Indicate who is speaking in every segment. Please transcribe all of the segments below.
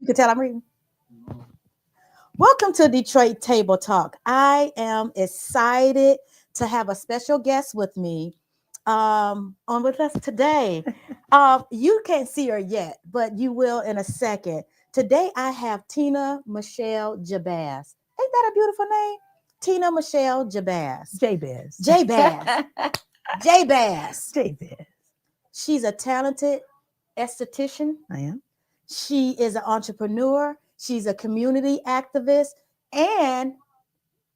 Speaker 1: You can tell I'm reading. Welcome to Detroit Table Talk. I am excited to have a special guest with me on with us today. You can't see her yet, but you will in a second. Today I have Tina Michelle Jabaz. Ain't that a beautiful name? Tina Michelle Jabaz.
Speaker 2: Jabez.
Speaker 1: Jabaz. Jabaz.
Speaker 2: Jabez.
Speaker 1: She's a talented esthetician.
Speaker 2: I am.
Speaker 1: She is an entrepreneur. She's a community activist and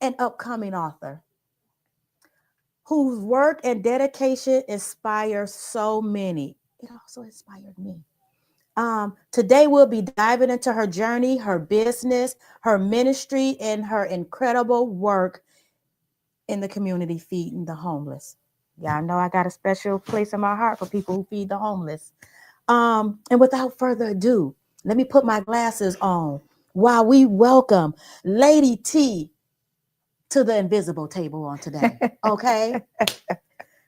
Speaker 1: an upcoming author whose work and dedication inspires so many. It also inspired me. Today, we'll be diving into her journey, her business, her ministry, and her incredible work in the community feeding the homeless. Y'all know I got a special place in my heart for people who feed the homeless. And without further ado, let me put my glasses on while we welcome Lady T to the invisible table on today. Okay.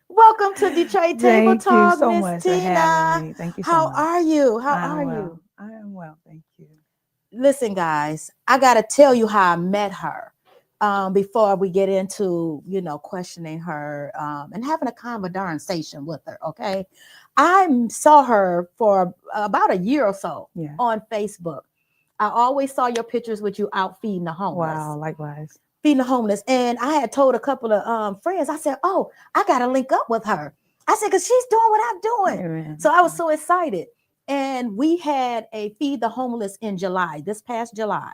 Speaker 1: Welcome to Detroit Table
Speaker 2: Thank
Speaker 1: Talk,
Speaker 2: you so
Speaker 1: Miss
Speaker 2: much
Speaker 1: Tina.
Speaker 2: for having me. Thank you so
Speaker 1: How
Speaker 2: much.
Speaker 1: are you? How
Speaker 2: I am
Speaker 1: are
Speaker 2: well.
Speaker 1: you?
Speaker 2: I am well. Thank you.
Speaker 1: Listen, guys, I got to tell you how I met her before we get into, questioning her and having a conversation with her. Okay. I saw her for about a year or so
Speaker 2: Yeah.
Speaker 1: on Facebook. I always saw your pictures with you out feeding the homeless.
Speaker 2: Wow. Likewise.
Speaker 1: Feeding the homeless. And I had told a couple of friends, I said, oh, I got to link up with her. I said, because she's doing what I'm doing.
Speaker 2: Amen.
Speaker 1: So I was so excited. And we had a Feed the Homeless in July, this past July.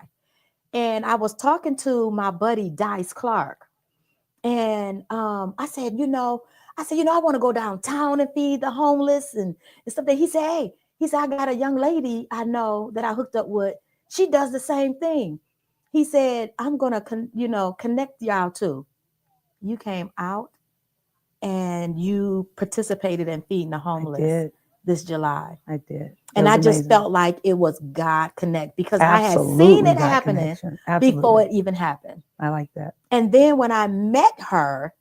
Speaker 1: And I was talking to my buddy, Dice Clark. And I said, I want to go downtown and feed the homeless and stuff. That he said, I got a young lady I know that I hooked up with. She does the same thing. He said, I'm going to, connect y'all too. You came out and you participated in feeding the homeless this July.
Speaker 2: I did.
Speaker 1: And I just
Speaker 2: amazing.
Speaker 1: felt like it was God connect because
Speaker 2: Absolutely
Speaker 1: I had seen it
Speaker 2: God
Speaker 1: happening
Speaker 2: Absolutely.
Speaker 1: before it even happened.
Speaker 2: I like that.
Speaker 1: And then when I met her,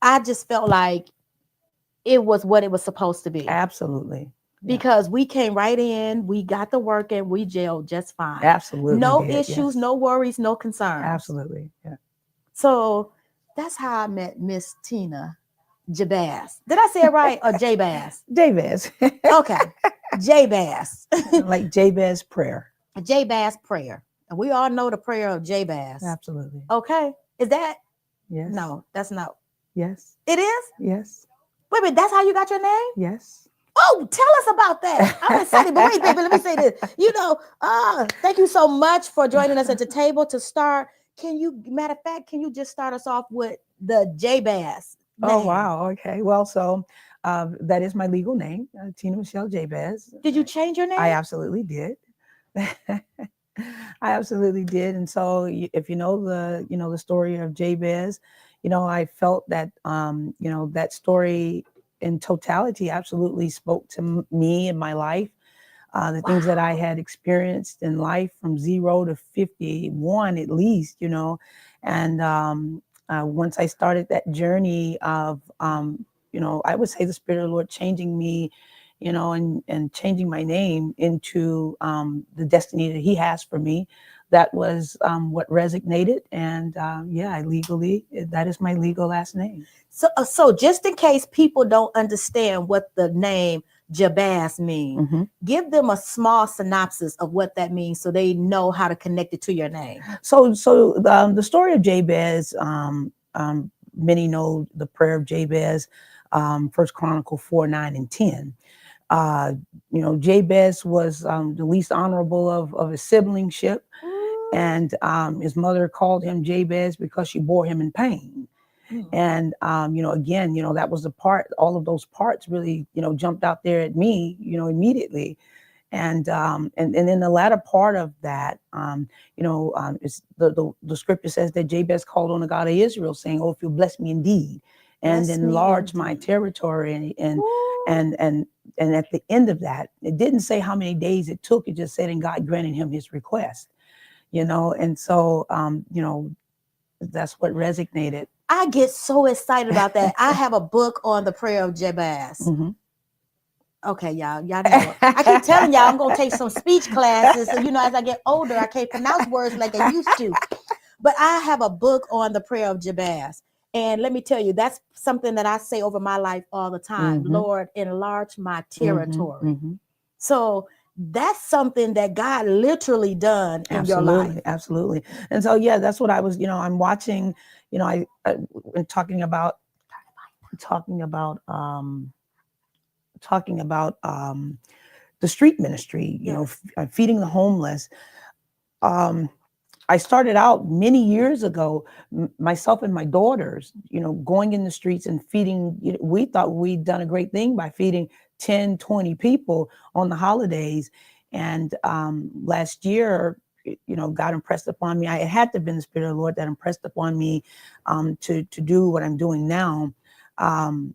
Speaker 1: I just felt like it was what it was supposed to be.
Speaker 2: Absolutely.
Speaker 1: Yeah. Because we came right in, we got the work and we jailed just fine.
Speaker 2: Absolutely.
Speaker 1: No issues, no worries, no concerns.
Speaker 2: Absolutely. Yeah.
Speaker 1: So that's how I met Miss Tina Jabaz. Did I say it right or Jabaz?
Speaker 2: Jabez.
Speaker 1: Okay. Jabaz.
Speaker 2: Like Jabez prayer.
Speaker 1: Jabaz prayer. And we all know the prayer of Jabaz.
Speaker 2: Absolutely.
Speaker 1: Okay. Is that?
Speaker 2: Yes.
Speaker 1: No, that's not.
Speaker 2: Yes.
Speaker 1: It is?
Speaker 2: Yes.
Speaker 1: Wait a minute, that's how you got your name?
Speaker 2: Yes.
Speaker 1: Oh, tell us about that. I'm excited. But wait, baby, let me say this. Thank you so much for joining us at the table to start. Matter of fact, can you just start us off with the Jabaz name?
Speaker 2: Oh, wow. Okay. Well, so that is my legal name, Tina Michelle Jabaz.
Speaker 1: Did you change your name?
Speaker 2: I absolutely did. I absolutely did. And so if you know the story of Jabez, I felt that, that story in totality absolutely spoke to me in my life. The things that I had experienced in life from 0 to 51 at least, and once I started that journey of, I would say the Spirit of the Lord changing me, and changing my name into the destiny that He has for me. That was what resonated. And that is my legal last name.
Speaker 1: So just in case people don't understand what the name Jabaz mean?
Speaker 2: Mhm.
Speaker 1: Give them a small synopsis of what that means so they know how to connect it to your name.
Speaker 2: So the story of Jabez, many know the prayer of Jabez, First Chronicle 4:9 and 10. Uh, Jabez was the least honorable of his siblingship, and his mother called him Jabez because she bore him in pain.
Speaker 1: Mm.
Speaker 2: And again, that was the part. All of those parts really, jumped out there at me, immediately. And in the latter part of that, it's the scripture says that Jabez called on the God of Israel, saying, "Oh, if you bless me indeed, and
Speaker 1: Bless me
Speaker 2: enlarge my
Speaker 1: indeed."
Speaker 2: territory," and
Speaker 1: Ooh.
Speaker 2: and at the end of that, it didn't say how many days it took. It just said, and God granted him his request. And so that's what resonated.
Speaker 1: I get so excited about that. I have a book on the prayer of Jabez.
Speaker 2: Mhm.
Speaker 1: Okay, y'all know. I keep telling y'all I'm gonna take some speech classes. So, as I get older, I can't pronounce words like I used to. But I have a book on the prayer of Jabez. And let me tell you, that's something that I say over my life all the time.
Speaker 2: Mhm.
Speaker 1: Lord, enlarge my territory.
Speaker 2: Mhm.
Speaker 1: So that's something that God literally done in your life.
Speaker 2: Absolutely. And so, yeah, that's what I was, I'm watching, I talking about, talking about, um, talking about the street ministry,
Speaker 1: Yes.
Speaker 2: feeding the homeless. Um, I started out many years ago, myself and my daughters, going in the streets and feeding. We thought we'd done a great thing by feeding 10, 20 people on the holidays. And last year, God impressed upon me. It had to have been the Spirit of the Lord that impressed upon me to do what I'm doing now. Um,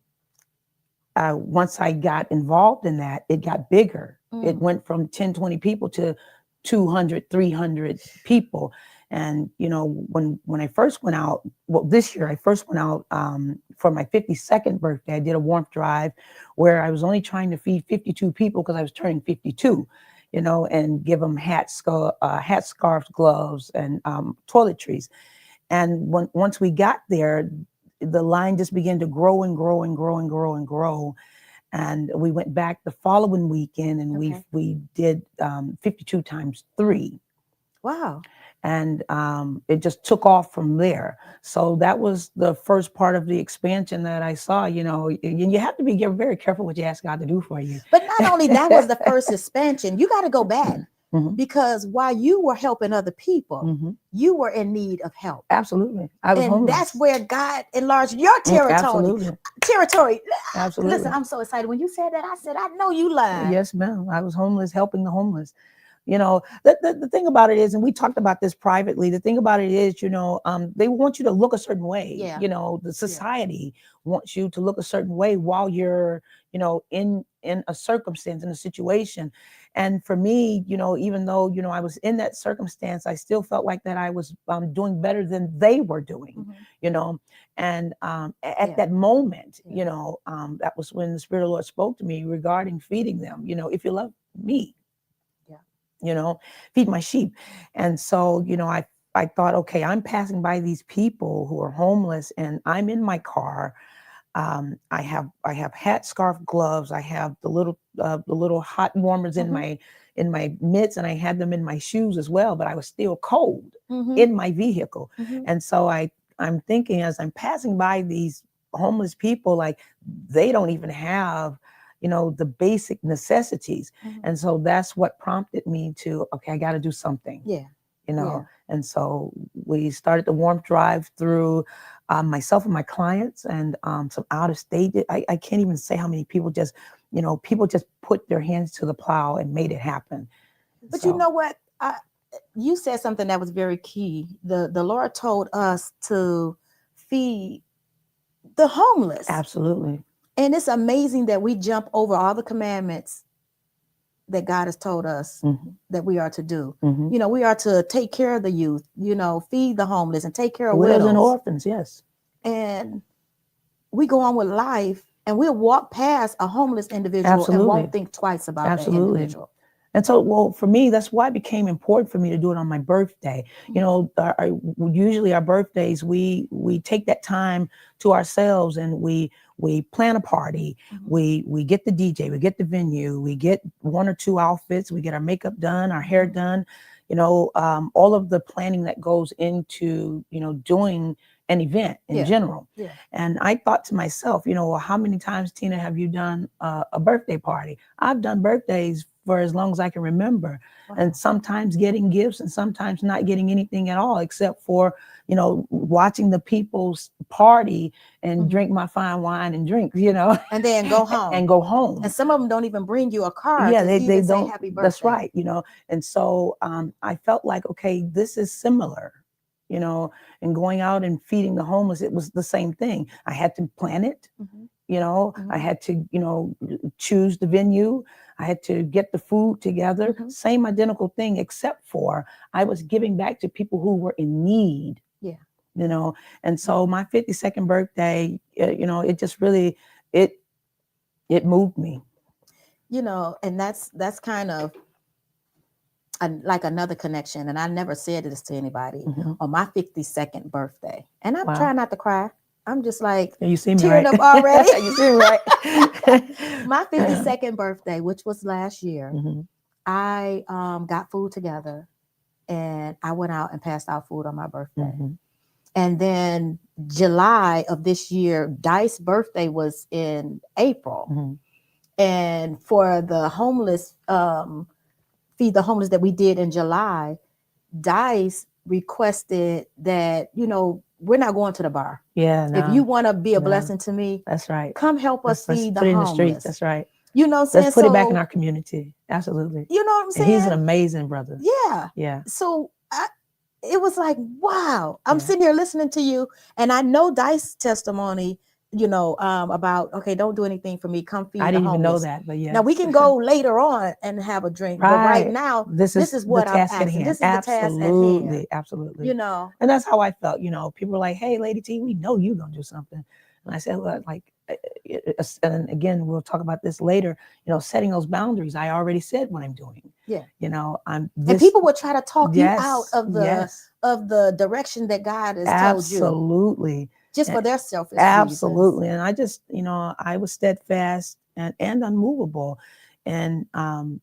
Speaker 2: Once I got involved in that, it got bigger. It went from 10, 20 people to 200, 300 people. And, when I first went out, well, this year I first went out for my 52nd birthday. I did a warmth drive where I was only trying to feed 52 people because I was turning 52, and give them hats, scarves, gloves, and toiletries. And once we got there, the line just began to grow and grow and grow and grow and grow. And we went back the following weekend, and
Speaker 1: Okay.
Speaker 2: we did 52 times 3.
Speaker 1: Wow.
Speaker 2: And it just took off from there. So that was the first part of the expansion that I saw. And you have to be very careful what you ask God to do for you.
Speaker 1: But not only that was the first expansion, you got to go back.
Speaker 2: Mhm.
Speaker 1: Because while you were helping other people,
Speaker 2: Mhm.
Speaker 1: you were in need of help.
Speaker 2: Absolutely. I was
Speaker 1: And
Speaker 2: homeless.
Speaker 1: that's where God enlarged your territory.
Speaker 2: Absolutely.
Speaker 1: Listen, I'm so excited. When you said that, I said, I know you lied.
Speaker 2: Yes, ma'am. I was homeless, helping the homeless. The thing about it is, and we talked about this privately, the thing about it is, they want you to look a certain way.
Speaker 1: Yeah.
Speaker 2: The society wants you to look a certain way while you're, in a circumstance, in a situation. And for me, even though, I was in that circumstance, I still felt like that I was doing better than they were doing, and at that moment, that was when the Spirit of the Lord spoke to me regarding feeding them. If you love me, feed my sheep. And so, I thought, okay, I'm passing by these people who are homeless, and I'm in my car. I have hat, scarf, gloves. I have the little hot warmers in my mitts, and I had them in my shoes as well. But I was still cold in my vehicle, and so I'm thinking as I'm passing by these homeless people, like they don't even have the basic necessities. And so that's what prompted me to, okay, I got to do something. And so we started the warmth drive through myself and my clients, and some out of state. I can't even say how many people just put their hands to the plow and made it happen.
Speaker 1: But so, you know what? You said something that was very key. The Lord told us to feed the homeless.
Speaker 2: Absolutely.
Speaker 1: And it's amazing that we jump over all the commandments that God has told us that we are to do. We are to take care of the youth, feed the homeless and take care of
Speaker 2: widows and orphans. Yes.
Speaker 1: And we go on with life, and we'll walk past a homeless individual and won't think twice about that individual.
Speaker 2: And so, well, for me, that's why it became important for me to do it on my birthday. You know, usually our birthdays, we take that time to ourselves, and we plan a party. We get the DJ, we get the venue, we get 1 or 2 outfits, we get our makeup done, our hair done. You know, all of the planning that goes into, you know, doing an event in general.
Speaker 1: Yeah.
Speaker 2: And I thought to myself, you know, well, how many times, Tina, have you done a birthday party? I've done birthdays for as long as I can remember.
Speaker 1: Wow.
Speaker 2: And sometimes getting gifts and sometimes not getting anything at all, except for, you know, watching the people's party and drink my fine wine and drink, you know,
Speaker 1: and then go home.
Speaker 2: and go home.
Speaker 1: And some of them don't even bring you a card.
Speaker 2: Yeah,
Speaker 1: to
Speaker 2: they
Speaker 1: even say
Speaker 2: don't.
Speaker 1: happy birthday.
Speaker 2: That's right, you know. And so I felt like, okay, this is similar, you know, and going out and feeding the homeless, it was the same thing. I had to plan it, you know, I had to, you know, choose the venue. I had to get the food together, same identical thing, except for I was giving back to people who were in need.
Speaker 1: Yeah.
Speaker 2: You know, and so my 52nd birthday, you know, it just really, it moved me.
Speaker 1: You know, and that's kind of like another connection. And I never said this to anybody on my 52nd birthday. And I'm trying not to cry. I'm just like,
Speaker 2: you see me
Speaker 1: tearing
Speaker 2: right.
Speaker 1: up already.
Speaker 2: You see me right.
Speaker 1: My 52nd birthday, which was last year, I got food together and I went out and passed out food on my birthday. And then July of this year, Dice's birthday was in April. And for the homeless, Feed the Homeless that we did in July, Dice requested that, you know, we're not going to the bar.
Speaker 2: Yeah. No,
Speaker 1: if you want to be a blessing to me,
Speaker 2: that's right.
Speaker 1: come help us feed the homeless.
Speaker 2: Put it in the streets. That's right.
Speaker 1: You know what I'm saying?
Speaker 2: Let's put it back in our community. Absolutely.
Speaker 1: You know what I'm saying?
Speaker 2: And he's an amazing brother.
Speaker 1: Yeah.
Speaker 2: Yeah.
Speaker 1: So it was like, wow, I'm sitting here listening to you. And I know Dice's testimony, you know, about, okay, don't do anything for me. Come feed the homeless.
Speaker 2: I didn't even know that, but yeah.
Speaker 1: Now we can go later on and have a drink. But right now, this is what I'm asking. This is the task at hand.
Speaker 2: Absolutely. Absolutely.
Speaker 1: You know.
Speaker 2: And that's how I felt. You know, people were like, hey, Lady T, we know you're going to do something. And I said, well, like, and again, we'll talk about this later, you know, setting those boundaries. I already said what I'm doing.
Speaker 1: Yeah.
Speaker 2: You know,
Speaker 1: and people would try to talk you out of the direction that God has told you.
Speaker 2: Absolutely.
Speaker 1: Just for their selfish
Speaker 2: Absolutely.
Speaker 1: reasons.
Speaker 2: And I just, you know, I was steadfast and unmovable. And,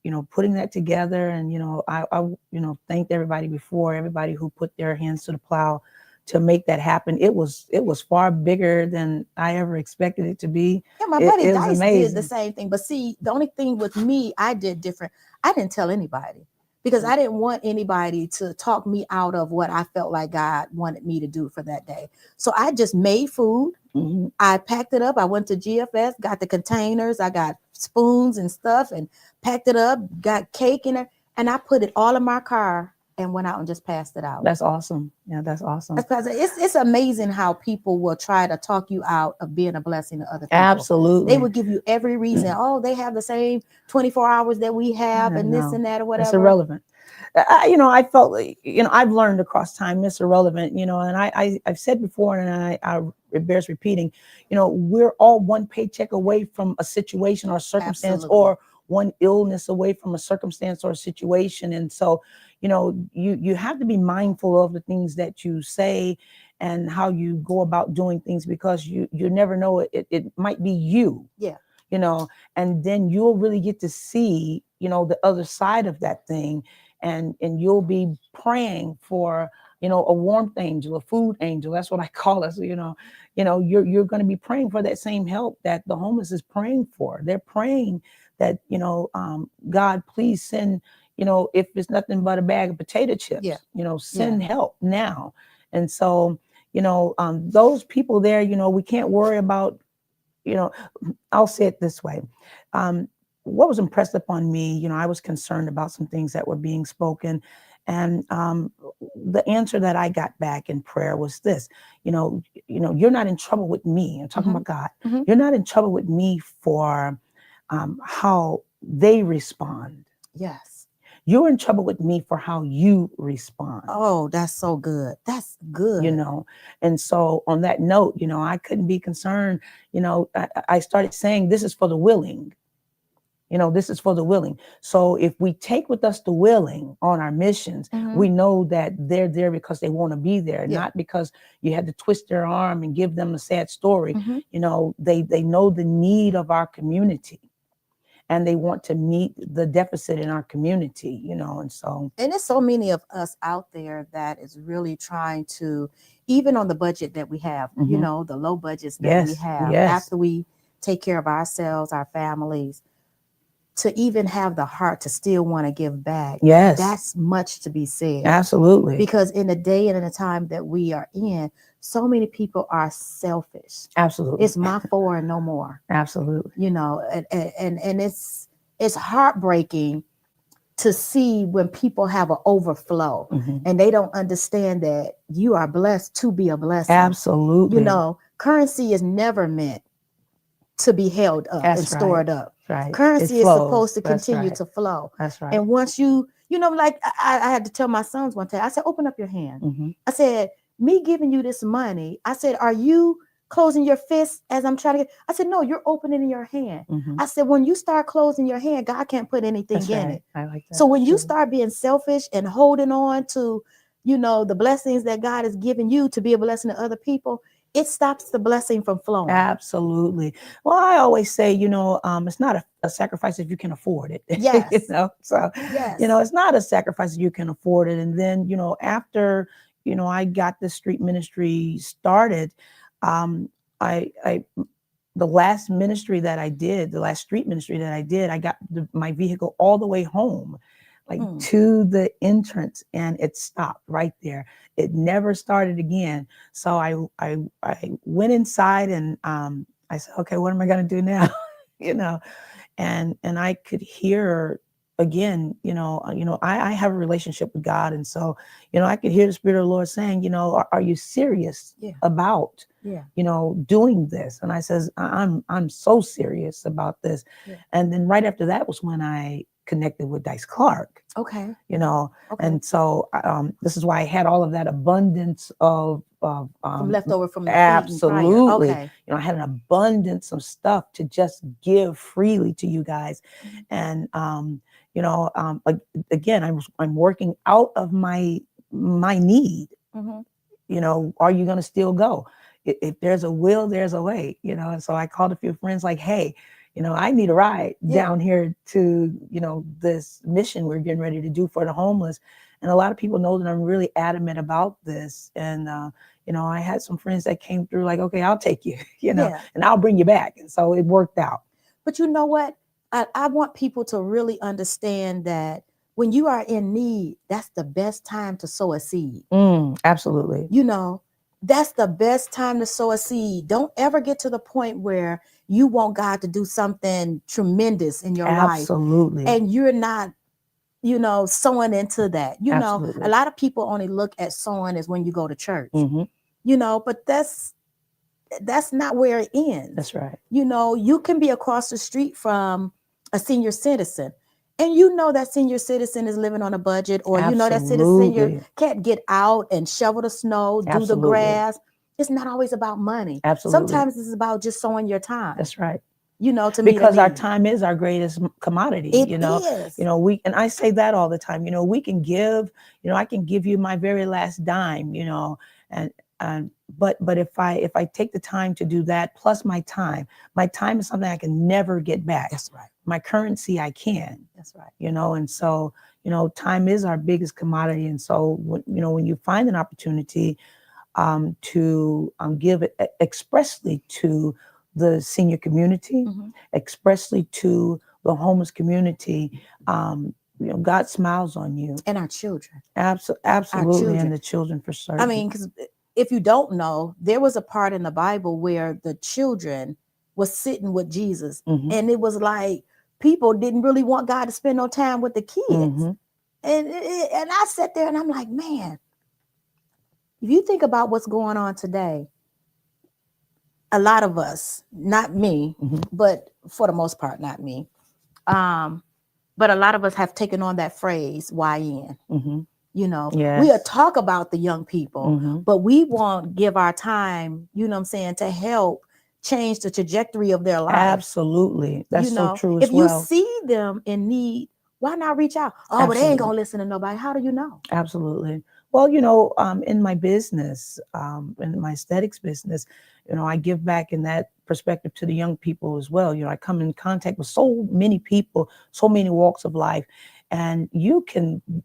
Speaker 2: you know, putting that together and, you know, I, you know, thanked everybody who put their hands to the plow to make that happen. It was far bigger than I ever expected it to be.
Speaker 1: Yeah, my buddy Dice did the same thing. But see, the only thing with me, I did different. I didn't tell anybody because I didn't want anybody to talk me out of what I felt like God wanted me to do for that day. So I just made food. I packed it up. I went to GFS, got the containers. I got spoons and stuff and packed it up, got cake in it. And I put it all in my car and went out and just passed it out.
Speaker 2: That's awesome. Yeah, that's awesome.
Speaker 1: It's amazing how people will try to talk you out of being a blessing to other people.
Speaker 2: Absolutely.
Speaker 1: They will give you every reason. Oh, they have the same 24 hours that we have and this and that or whatever.
Speaker 2: It's irrelevant. You know, I felt like, you know, I've learned across time it's irrelevant, you know, and I've said before, and it bears repeating, you know, we're all one paycheck away from a situation or circumstance or one illness away from a circumstance or a situation. And so, you know, you have to be mindful of the things that you say and how you go about doing things, because you never know, it might be you.
Speaker 1: Yeah.
Speaker 2: You know, and then you'll really get to see, you know, the other side of that thing. And you'll be praying for, you know, a warmth angel, a food angel. That's what I call us. You know, you're going to be praying for that same help that the homeless is praying for. They're praying that, you know, God, please send, you know, if it's nothing but a bag of potato chips, you know, send help now. And so, you know, those people there, you know, we can't worry about, you know, I'll say it this way. What was impressed upon me, you know, I was concerned about some things that were being spoken. And the answer that I got back in prayer was this, you know, you're not in trouble with me. I'm talking about God. You're not in trouble with me for how they respond.
Speaker 1: Yes.
Speaker 2: You're in trouble with me for how you respond.
Speaker 1: Oh, that's so good. That's good.
Speaker 2: You know, and so on that note, you know, I couldn't be concerned. You know, I started saying this is for the willing. This is for the willing. So if we take with us the willing on our missions,
Speaker 1: Mhm.
Speaker 2: we know that they're there because they want to be there,
Speaker 1: Yeah.
Speaker 2: not because you had to twist their arm and give them a sad story.
Speaker 1: Mhm.
Speaker 2: They know the need of our community, and they want to meet the deficit in our community, and so.
Speaker 1: And there's so many of us out there that is really trying to, even on the budget that we have,
Speaker 2: Mhm.
Speaker 1: the low budgets that we
Speaker 2: Yes,
Speaker 1: have,
Speaker 2: yes,
Speaker 1: after we take care of ourselves, our families, to even have the heart to still want to give back.
Speaker 2: yes,
Speaker 1: That's much to be said.
Speaker 2: absolutely,
Speaker 1: Because in the day and in the time that we are in, so many people are selfish.
Speaker 2: absolutely,
Speaker 1: It's my four and no more.
Speaker 2: absolutely,
Speaker 1: And it's heartbreaking to see when people have an overflow
Speaker 2: Mhm.
Speaker 1: and they don't understand that you are blessed to be a blessing.
Speaker 2: absolutely.
Speaker 1: Currency is never meant to be held up
Speaker 2: That's
Speaker 1: and stored
Speaker 2: right.
Speaker 1: up.
Speaker 2: Right.
Speaker 1: Currency
Speaker 2: It
Speaker 1: is
Speaker 2: flows.
Speaker 1: supposed to
Speaker 2: That's
Speaker 1: continue
Speaker 2: right.
Speaker 1: to flow.
Speaker 2: That's right.
Speaker 1: And once like I had to tell my sons one time, I said, open up your hand.
Speaker 2: Mhm.
Speaker 1: I said, me giving you this money, I said, are you closing your fist as I'm trying to get? I said, no, you're opening your hand.
Speaker 2: Mhm.
Speaker 1: I said, when you start closing your hand, God can't put anything
Speaker 2: That's
Speaker 1: in
Speaker 2: right.
Speaker 1: it.
Speaker 2: I like that.
Speaker 1: So when you
Speaker 2: too.
Speaker 1: start being selfish and holding on to, the blessings that God has given you to be a blessing to other people, it stops the blessing from flowing.
Speaker 2: Absolutely. Well, I always say, it's not a sacrifice if you can afford it.
Speaker 1: Yes.
Speaker 2: So,
Speaker 1: Yes.
Speaker 2: it's not a sacrifice if you can afford it. And then, after, I got the street ministry started, I the last ministry that I did, the last street ministry that I did, I got my vehicle all the way home, like to the entrance, and it stopped right there. It never started again. So I went inside, and I said, okay, what am I going to do now? And I could hear again, I have a relationship with God, and so I could hear the Spirit of the Lord saying, are you serious about doing this? And I says, I'm so serious about this. And then right after that was when I connected with Dice Clark.
Speaker 1: Okay.
Speaker 2: And so this is why I had all of that abundance of
Speaker 1: from leftover from the
Speaker 2: absolutely.
Speaker 1: Feeding prior. Okay.
Speaker 2: I had an abundance of stuff to just give freely to you guys. And again, I'm working out of my need. Are you going to still go? If there's a will, there's a way. And so I called a few friends like, hey, I need a ride down here to, this mission we're getting ready to do for the homeless. And a lot of people know that I'm really adamant about this. And, I had some friends that came through like, okay, I'll take you, and I'll bring you back. And so it worked out.
Speaker 1: But you know what? I want people to really understand that when you are in need, that's the best time to sow a seed.
Speaker 2: Absolutely.
Speaker 1: That's the best time to sow a seed. Don't ever get to the point where you want God to do something tremendous in your life.
Speaker 2: Absolutely.
Speaker 1: And you're not, sowing into that.
Speaker 2: Absolutely.
Speaker 1: A lot of people only look at sowing as when you go to church. But that's not where it ends.
Speaker 2: That's right.
Speaker 1: You can be across the street from a senior citizen, and that senior citizen is living on a budget, or that senior can't get out and shovel the snow, do the grass. It's not always about money.
Speaker 2: Absolutely.
Speaker 1: Sometimes it's about just sowing your time.
Speaker 2: That's right.
Speaker 1: To
Speaker 2: because our time is our greatest commodity.
Speaker 1: It is.
Speaker 2: And I say that all the time. We can give. I can give you my very last dime. But if I take the time to do that, plus my time is something I can never get back.
Speaker 1: That's right.
Speaker 2: My currency, I can.
Speaker 1: That's right.
Speaker 2: And so time is our biggest commodity. And so when you find an opportunity to give it expressly to the senior community, expressly to the homeless community, God smiles on you.
Speaker 1: And our children.
Speaker 2: Absolutely. And the children for certain.
Speaker 1: I mean, because if you don't know, there was a part in the Bible where the children was sitting with Jesus, and it was like people didn't really want God to spend no time with the kids. And I sat there and I'm like, man, if you think about what's going on today, a lot of us, not me, but for the most part, not me, but a lot of us have taken on that phrase, YN. We'll talk about the young people, but we won't give our time, to help change the trajectory of their life.
Speaker 2: Absolutely. That's
Speaker 1: You
Speaker 2: so
Speaker 1: know,
Speaker 2: true
Speaker 1: if
Speaker 2: as well.
Speaker 1: you see them in need, why not reach out? Oh, but they ain't gonna listen to nobody. How do you know?
Speaker 2: Absolutely. Well, in my business, in my aesthetics business, I give back in that perspective to the young people as well. I come in contact with so many people, so many walks of life, and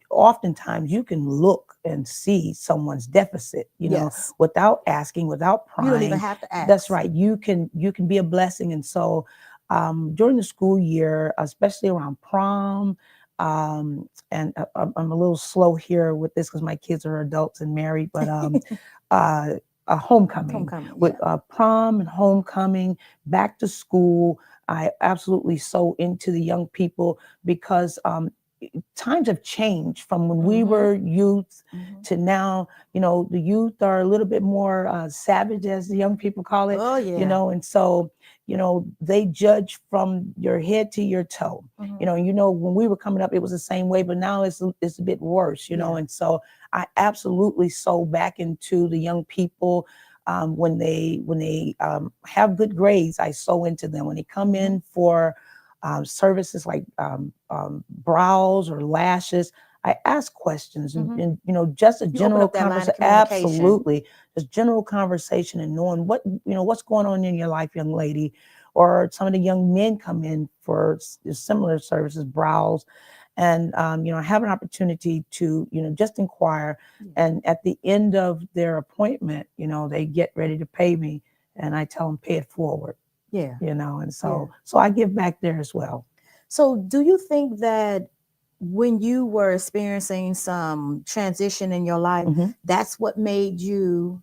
Speaker 2: oftentimes you can look and see someone's deficit,
Speaker 1: Yes.
Speaker 2: without asking, without
Speaker 1: You don't even
Speaker 2: prying.
Speaker 1: have to ask.
Speaker 2: That's right. You can be a blessing. And so during the school year, especially around prom, and I'm a little slow here with this because my kids are adults and married, but a homecoming, with prom and homecoming, back to school, I absolutely so into the young people because times have changed from when we were youth to now. The youth are a little bit more savage, as the young people call it.
Speaker 1: Oh yeah.
Speaker 2: And so they judge from your head to your toe. When we were coming up, it was the same way, but now it's a bit worse. And so I absolutely so back into the young people. When they have good grades, I so into them. When they come in for services like brows or lashes, I ask questions and just a general conversation. Absolutely, just general conversation and knowing what's going on in your life, young lady. Or some of the young men come in for similar services, brows, and I have an opportunity to just inquire. And at the end of their appointment, they get ready to pay me, and I tell them pay it forward.
Speaker 1: Yeah.
Speaker 2: And so I give back there as well.
Speaker 1: So do you think that when you were experiencing some transition in your life, that's what made you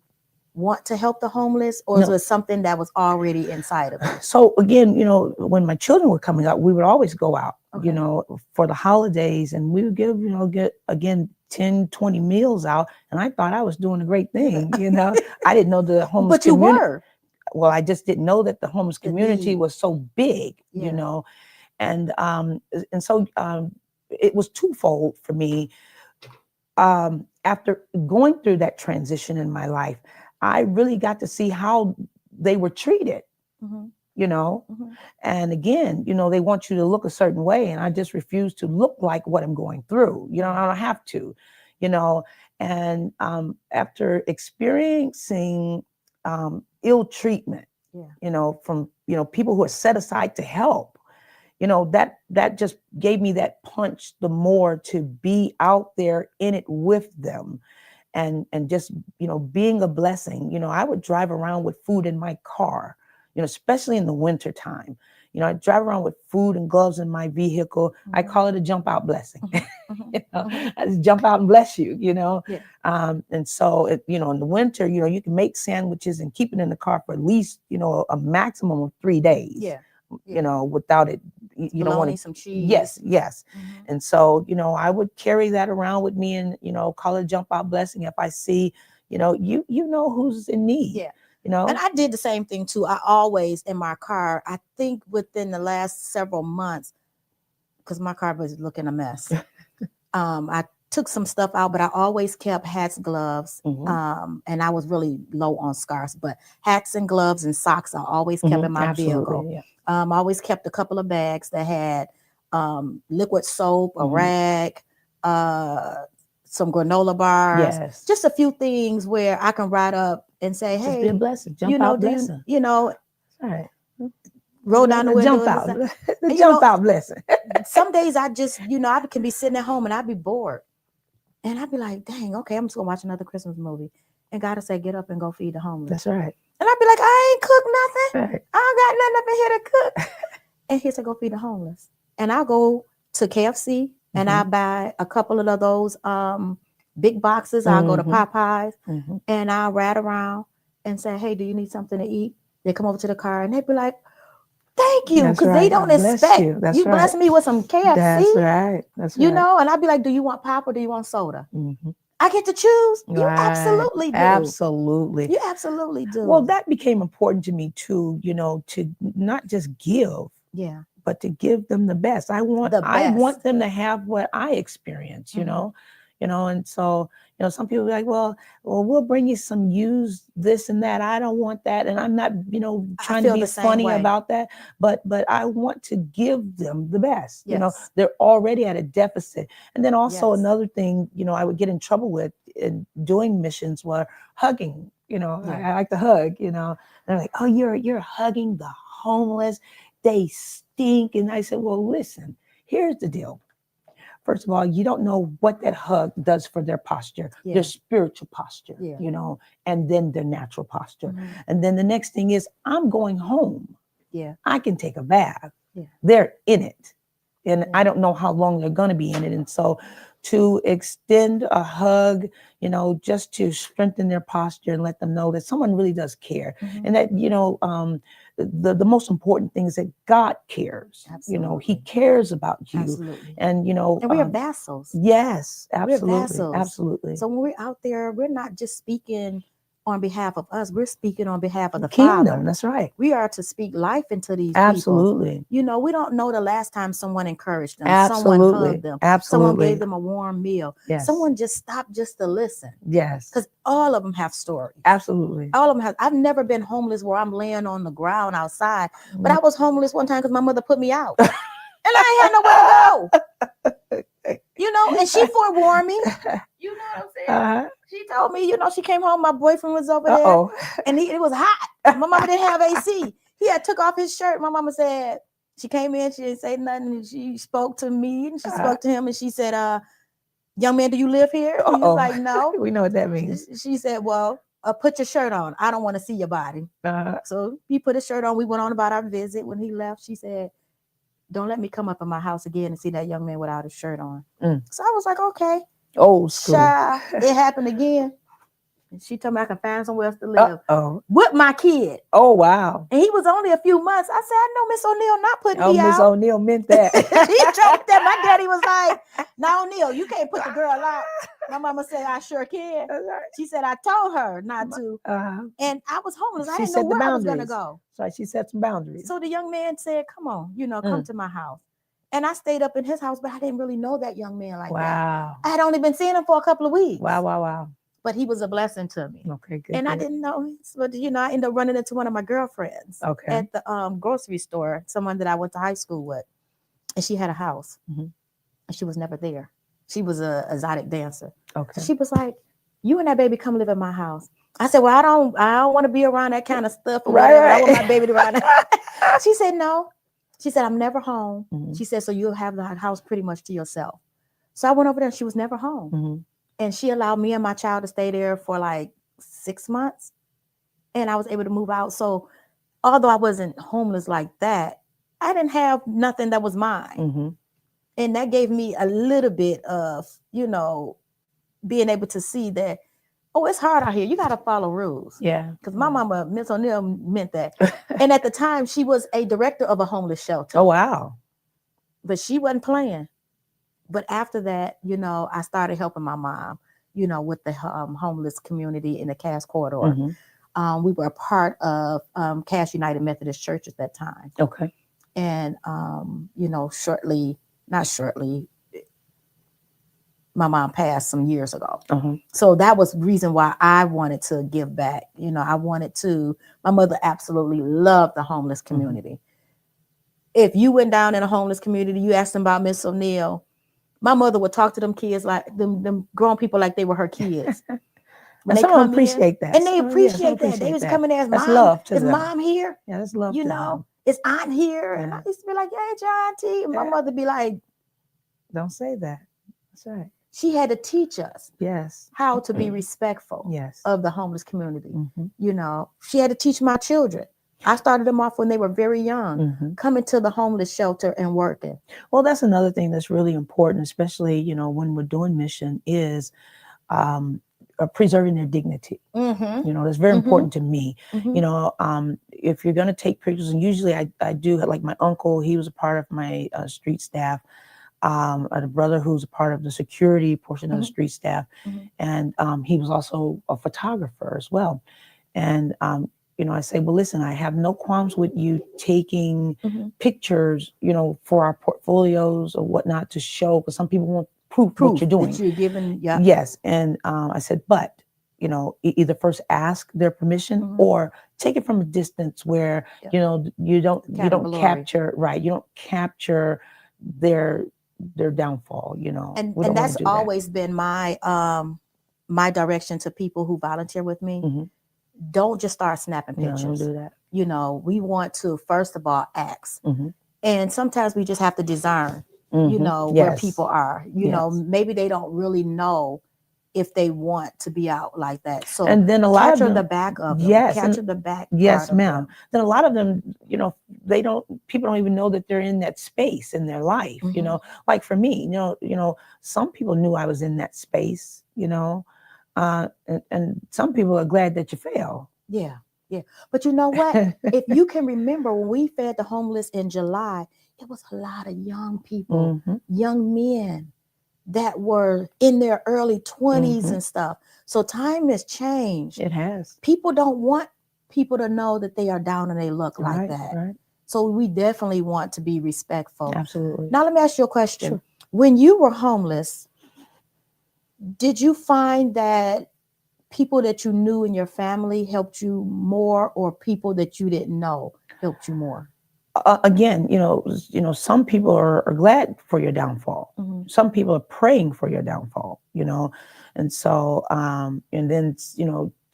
Speaker 1: want to help the homeless, or was it something that was already inside of you?
Speaker 2: So again, when my children were coming up, we would always go out, for the holidays, and we would get again 10, 20 meals out, and I thought I was doing a great thing. I didn't know the homeless
Speaker 1: But you
Speaker 2: community.
Speaker 1: were.
Speaker 2: Well, I just didn't know that the homeless community
Speaker 1: need.
Speaker 2: was so big, and so it was twofold for me. After going through that transition in my life, I really got to see how they were treated, and again, they want you to look a certain way, and I just refuse to look like what I'm going through. I don't have to, and after experiencing ill treatment, from people who are set aside to help, that just gave me that punch the more to be out there in it with them, and just being a blessing. I would drive around with food in my car, especially in the winter time. I drive around with food and gloves in my vehicle. I call it a jump out blessing. I just jump out and bless you. And so in the winter, you can make sandwiches and keep it in the car for at least a maximum of 3 days. Without it, you don't want to.
Speaker 1: Some cheese.
Speaker 2: Yes. And so I would carry that around with me, and call it a jump out blessing if I see who's in need. And
Speaker 1: I did the same thing too. I always, in my car, I think within the last several months, because my car was looking a mess, I took some stuff out, but I always kept hats, gloves, and I was really low on scarves, but hats and gloves and socks I always kept in my vehicle.
Speaker 2: Yeah.
Speaker 1: I always kept a couple of bags that had liquid soap, a rag, some granola bars, just a few things where I can ride up and say, hey,
Speaker 2: just be a blessing. Jump out blessing.
Speaker 1: All
Speaker 2: right.
Speaker 1: Roll down the window.
Speaker 2: Jump out. The jump out blessing.
Speaker 1: Some days I just, I can be sitting at home and I'd be bored. And I'd be like, dang, okay, I'm just gonna watch another Christmas movie. And God will say, get up and go feed the homeless.
Speaker 2: That's right.
Speaker 1: And I'd be like, I ain't cooked nothing.
Speaker 2: Right.
Speaker 1: I don't got nothing up in here to cook. And he said, go feed the homeless. And I'll go to KFC and I buy a couple of those big boxes. I'll go to Popeyes and I'll ride around and say, hey, do you need something to eat? They come over to the car and they'd be like, thank you. Because they don't expect you bless me with some KFC.
Speaker 2: That's right.
Speaker 1: And I'd be like, do you want pop or do you want soda? I get to choose. You absolutely do.
Speaker 2: Absolutely.
Speaker 1: You absolutely do.
Speaker 2: Well, that became important to me too, to not just give, but to give them the best. I want them to have what I experience, and so, know, some people are like, well, we'll bring you some used this and that. I don't want that. And I'm not, you know,
Speaker 1: I
Speaker 2: trying to
Speaker 1: feel
Speaker 2: be
Speaker 1: the same
Speaker 2: funny
Speaker 1: way.
Speaker 2: about that, but I want to give them the best. You know,
Speaker 1: Yes.
Speaker 2: they're already at a deficit. And then also
Speaker 1: Yes.
Speaker 2: another thing, you know, I would get in trouble with in doing missions were hugging. You know,
Speaker 1: Yeah.
Speaker 2: I like to hug, you know. They're like, oh, you're hugging the homeless. They stink. And I said, well, listen, here's the deal. First of all, you don't know what that hug does for their posture,
Speaker 1: Yeah.
Speaker 2: their spiritual posture,
Speaker 1: Yeah.
Speaker 2: you know, and then their natural posture.
Speaker 1: Mhm.
Speaker 2: And then the next thing is, I'm going home.
Speaker 1: Yeah.
Speaker 2: I can take a bath.
Speaker 1: Yeah.
Speaker 2: They're in it. And
Speaker 1: Yeah.
Speaker 2: I don't know how long they're going to be in it. And so to extend a hug, you know, just to strengthen their posture and let them know that someone really does care.
Speaker 1: Mhm.
Speaker 2: And that, you know, the most important thing is that God cares. You know, He
Speaker 1: Absolutely.
Speaker 2: cares about you.
Speaker 1: Absolutely.
Speaker 2: And, you know,
Speaker 1: And we are vassals.
Speaker 2: yes,
Speaker 1: We're
Speaker 2: absolutely.
Speaker 1: vassals.
Speaker 2: Absolutely.
Speaker 1: So when we're out there, we're not just speaking on behalf of us. We're speaking on behalf of the
Speaker 2: Kingdom,
Speaker 1: Father.
Speaker 2: that's right.
Speaker 1: We are to speak life into these people.
Speaker 2: Absolutely.
Speaker 1: You know, we don't know the last time someone encouraged them,
Speaker 2: Absolutely.
Speaker 1: someone hugged them, someone
Speaker 2: Absolutely.
Speaker 1: gave them a warm meal,
Speaker 2: Yes.
Speaker 1: someone just stopped just to listen.
Speaker 2: Yes.
Speaker 1: Because all of them have stories.
Speaker 2: Absolutely.
Speaker 1: All of them have. I've never been homeless where I'm laying on the ground outside, but
Speaker 2: Mm.
Speaker 1: I was homeless one time because my mother put me out, and I ain't had nowhere to go. You know, and she forewarned me. You know what I'm saying?
Speaker 2: Uh-huh.
Speaker 1: She told me, you know, she came home. My boyfriend was over there,
Speaker 2: Uh-oh.
Speaker 1: and it was hot. My mama didn't have AC. He had took off his shirt. My mama said she came in. She didn't say nothing. And she spoke to me, and she spoke to him, and she said, "Young man, do you live here?" He was like, "No."
Speaker 2: We know what that means.
Speaker 1: She said, "Well, put your shirt on. I don't want to see your body." So he put his shirt on. We went on about our visit. When he left, she said, "Don't let me come up in my house again and see that young man without his shirt on." So I was like, "Okay."
Speaker 2: Old school.
Speaker 1: It happened again. And she told me I could find somewhere else to live with my kid.
Speaker 2: Oh, wow.
Speaker 1: And he was only a few months. I said, I know Miss O'Neill not putting me out.
Speaker 2: Miss O'Neill meant that.
Speaker 1: She joked that. My daddy was like, "Now, O'Neill, you can't put the girl out." My mama said, "I sure can." She said, "I told her not to." And I was homeless. I didn't know where I was going to go.
Speaker 2: So she set some boundaries.
Speaker 1: So the young man said, "Come on, you know, come to my house." And I stayed up in his house, but I didn't really know that young man like that. I had only been seeing him for a couple of weeks.
Speaker 2: Wow.
Speaker 1: But he was a blessing to me.
Speaker 2: Okay, good.
Speaker 1: And I didn't know, but you know, I ended up running into one of my girlfriends at the grocery store, someone that I went to high school with, and she had a house, and she was never there. She was a exotic dancer. So she was like, "You and that baby come live in my house." I said, "Well, I don't want to be around that kind of stuff or whatever. I want my baby to run." She said, "No." She said, "I'm never home." She said, "So you'll have the house pretty much to yourself." So I went over there, and she was never home. And she allowed me and my child to stay there for like 6 months. And I was able to move out. So although I wasn't homeless like that, I didn't have nothing that was mine. And that gave me a little bit of, you know, being able to see that, oh, it's hard out here. You got to follow rules.
Speaker 2: Yeah.
Speaker 1: Because my mama, Miss O'Neill, meant that. And at the time, she was a director of a homeless shelter.
Speaker 2: Oh, wow.
Speaker 1: But she wasn't playing. But after that, you know, I started helping my mom, you know, with the homeless community in the Cass Corridor. We were a part of Cass United Methodist Church at that time.
Speaker 2: Okay.
Speaker 1: And, you know, not shortly, my mom passed some years ago. So that was the reason why I wanted to give back. You know, my mother absolutely loved the homeless community. If you went down in a homeless community, you asked them about Miss O'Neill, my mother would talk to them kids like them grown people like they were her kids.
Speaker 2: When they appreciate that.
Speaker 1: And they appreciate that. They was coming there as
Speaker 2: that's
Speaker 1: mom.
Speaker 2: love to
Speaker 1: is
Speaker 2: them.
Speaker 1: Mom here?
Speaker 2: Yeah, that's love
Speaker 1: you
Speaker 2: to
Speaker 1: know,
Speaker 2: them.
Speaker 1: Is aunt here? And I used to be like, "Hey, John T." And my mother be like,
Speaker 2: "Don't say that." That's right.
Speaker 1: She had to teach us how to be respectful of the homeless community. You know, she had to teach my children. I started them off when they were very young, coming to the homeless shelter and working.
Speaker 2: Well, that's another thing that's really important, especially, you know, when we're doing mission, is preserving their dignity. You know, that's very important to me. You know, if you're going to take pictures, and usually I do, like my uncle, he was a part of my street staff. A brother who's a part of the security portion of the street staff. And he was also a photographer as well. And, you know, I say, well, listen, I have no qualms with you taking pictures, you know, for our portfolios or whatnot to show, because some people want proof what
Speaker 1: Proof
Speaker 2: you're doing.
Speaker 1: that you're giving. Yeah.
Speaker 2: Yes. And I said, but, either first ask their permission
Speaker 1: Mhm.
Speaker 2: or take it from a distance where,
Speaker 1: Yep.
Speaker 2: you don't
Speaker 1: Accountability.
Speaker 2: capture, right. You don't capture their downfall,
Speaker 1: And
Speaker 2: We don't want
Speaker 1: that's
Speaker 2: to do that.
Speaker 1: always been my direction to people who volunteer with me.
Speaker 2: Mhm.
Speaker 1: Don't just start snapping
Speaker 2: No,
Speaker 1: pictures.
Speaker 2: don't do that.
Speaker 1: We want to first of all ask.
Speaker 2: Mhm.
Speaker 1: And sometimes we just have to discern,
Speaker 2: Mhm.
Speaker 1: where
Speaker 2: Yes.
Speaker 1: people are.
Speaker 2: Yes.
Speaker 1: Maybe they don't really know if they want to be out like that. So
Speaker 2: And then a lot of
Speaker 1: capture
Speaker 2: them,
Speaker 1: the back of them.
Speaker 2: yes, and
Speaker 1: Capture the back
Speaker 2: yes,
Speaker 1: part of
Speaker 2: ma'am.
Speaker 1: them.
Speaker 2: Then a lot of them, people don't even know that they're in that space in their life.
Speaker 1: Mhm.
Speaker 2: Like for me, some people knew I was in that space. And some people are glad that you fail.
Speaker 1: Yeah. Yeah. But you know what? If you can remember when we fed the homeless in July, it was a lot of young people,
Speaker 2: Mhm.
Speaker 1: young men that were in their early 20s
Speaker 2: Mhm.
Speaker 1: and stuff. So time has changed.
Speaker 2: It has.
Speaker 1: People don't want people to know that they are down and they look like
Speaker 2: Right.
Speaker 1: that.
Speaker 2: Right.
Speaker 1: So we definitely want to be respectful.
Speaker 2: Absolutely.
Speaker 1: Now let me ask you a question.
Speaker 2: Sure.
Speaker 1: When you were homeless, did you find that people that you knew in your family helped you more, or people that you didn't know helped you more?
Speaker 2: Again, some people are glad for your downfall.
Speaker 1: Mhm.
Speaker 2: Some people are praying for your downfall, and so, and then,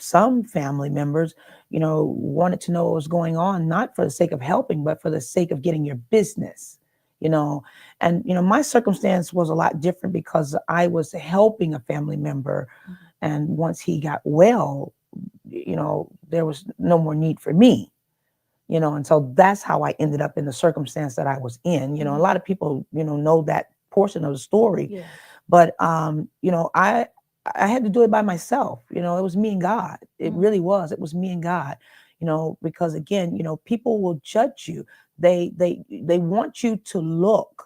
Speaker 2: some family members, wanted to know what was going on, not for the sake of helping, but for the sake of getting your business, and, my circumstance was a lot different because I was helping a family member.
Speaker 1: Mhm.
Speaker 2: And once he got well, there was no more need for me. And so that's how I ended up in the circumstance that I was in. A
Speaker 1: Mhm.
Speaker 2: lot of people, know that portion of the story,
Speaker 1: Yeah.
Speaker 2: but I had to do it by myself. It was me and God. It
Speaker 1: Mhm.
Speaker 2: really was. It was me and God. Because again, people will judge you. They want you to look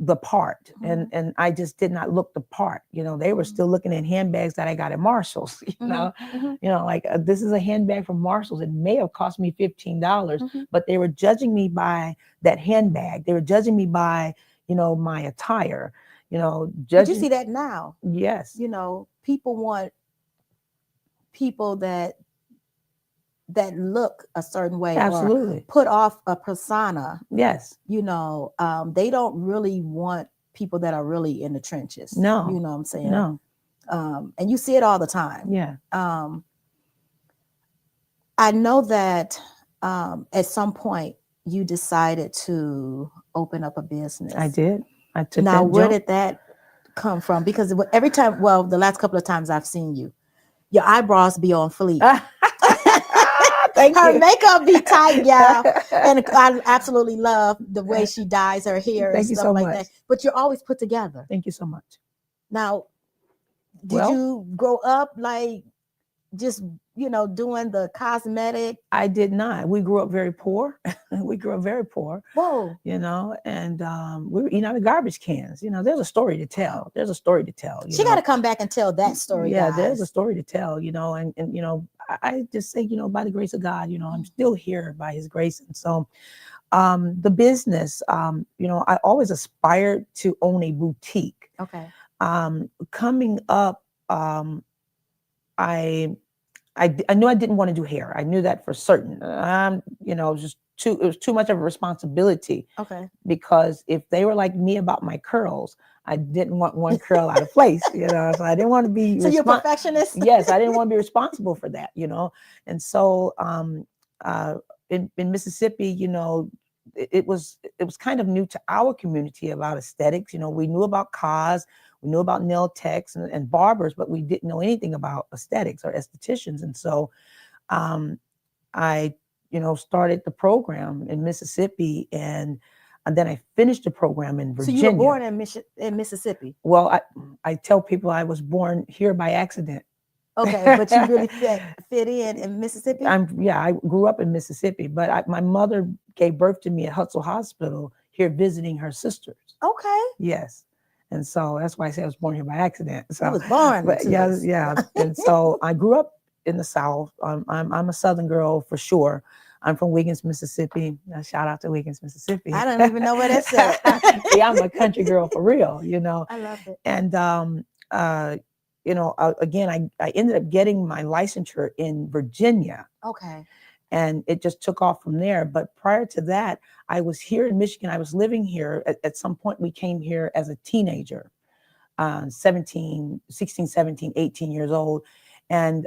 Speaker 2: the part, and I just did not look the part. They were
Speaker 1: Mhm.
Speaker 2: still looking at handbags that I got at Marshall's.
Speaker 1: Mhm. Mhm.
Speaker 2: Like, this is a handbag from Marshall's. It may have cost me $15,
Speaker 1: Mhm.
Speaker 2: but they were judging me by that handbag. They were judging me by my attire.
Speaker 1: But you
Speaker 2: Judging.
Speaker 1: see that now.
Speaker 2: Yes.
Speaker 1: People want people that look a certain way or
Speaker 2: Absolutely.
Speaker 1: put off a persona.
Speaker 2: Yes.
Speaker 1: They don't really want people that are really in the trenches.
Speaker 2: No.
Speaker 1: You know what I'm saying?
Speaker 2: No.
Speaker 1: And you see it all the time.
Speaker 2: Yeah.
Speaker 1: I know that at some point you decided to open up a business.
Speaker 2: I did. I took
Speaker 1: Now,
Speaker 2: that
Speaker 1: where
Speaker 2: jump.
Speaker 1: did that come from? Because every time, well, the last couple of times I've seen you, your eyebrows be on fleek.
Speaker 2: Thank
Speaker 1: Her
Speaker 2: you.
Speaker 1: makeup be tight, y'all. And I absolutely love the way she dyes her hair and
Speaker 2: Thank you
Speaker 1: stuff
Speaker 2: so
Speaker 1: like
Speaker 2: much.
Speaker 1: that. But you're always put together.
Speaker 2: Thank you so much.
Speaker 1: Now, did
Speaker 2: Well,
Speaker 1: you grow up like just, doing the cosmetic?
Speaker 2: I did not. We grew up very poor. We grew up very poor,
Speaker 1: Whoa.
Speaker 2: and we were eating out of garbage cans. There's a story to tell. There's a story to tell.
Speaker 1: She got to come back and tell that story,
Speaker 2: Yeah,
Speaker 1: guys.
Speaker 2: there's a story to tell, and I just say, by the grace of God, I'm still here by his grace. And so the business, I always aspired to own a boutique.
Speaker 1: Okay.
Speaker 2: Coming up, I knew I didn't want to do hair. I knew that for certain. It was too much of a responsibility.
Speaker 1: Okay.
Speaker 2: Because if they were like me about my curls, I didn't want one curl out of place, so I didn't want to be.
Speaker 1: So you're a perfectionist?
Speaker 2: Yes, I didn't want to be responsible for that, And so in Mississippi, it was kind of new to our community about aesthetics. We knew about cause. We knew about nail techs and barbers, but we didn't know anything about aesthetics or estheticians. And so I, started the program in Mississippi, and then I finished the program in Virginia.
Speaker 1: So you were born in Mississippi?
Speaker 2: Well, I tell people I was born here by accident.
Speaker 1: Okay, but you really fit in Mississippi?
Speaker 2: I grew up in Mississippi, but my mother gave birth to me at Hutzel Hospital here visiting her sisters.
Speaker 1: Okay.
Speaker 2: Yes. And so that's why I say I was born here by accident. So
Speaker 1: I was born.
Speaker 2: But yeah. And so I grew up in the South. I'm a Southern girl for sure. I'm from Wiggins, Mississippi. Shout out to Wiggins, Mississippi.
Speaker 1: I don't even know where that's at.
Speaker 2: See, I'm a country girl for real, you know.
Speaker 1: I love it.
Speaker 2: And you know, again, I ended up getting my licensure in Virginia,
Speaker 1: Okay.
Speaker 2: and it just took off from there. But prior to that, I was here in Michigan. I was living here. At some point, we came here as a teenager, 17, 16, 17, 18 years old. And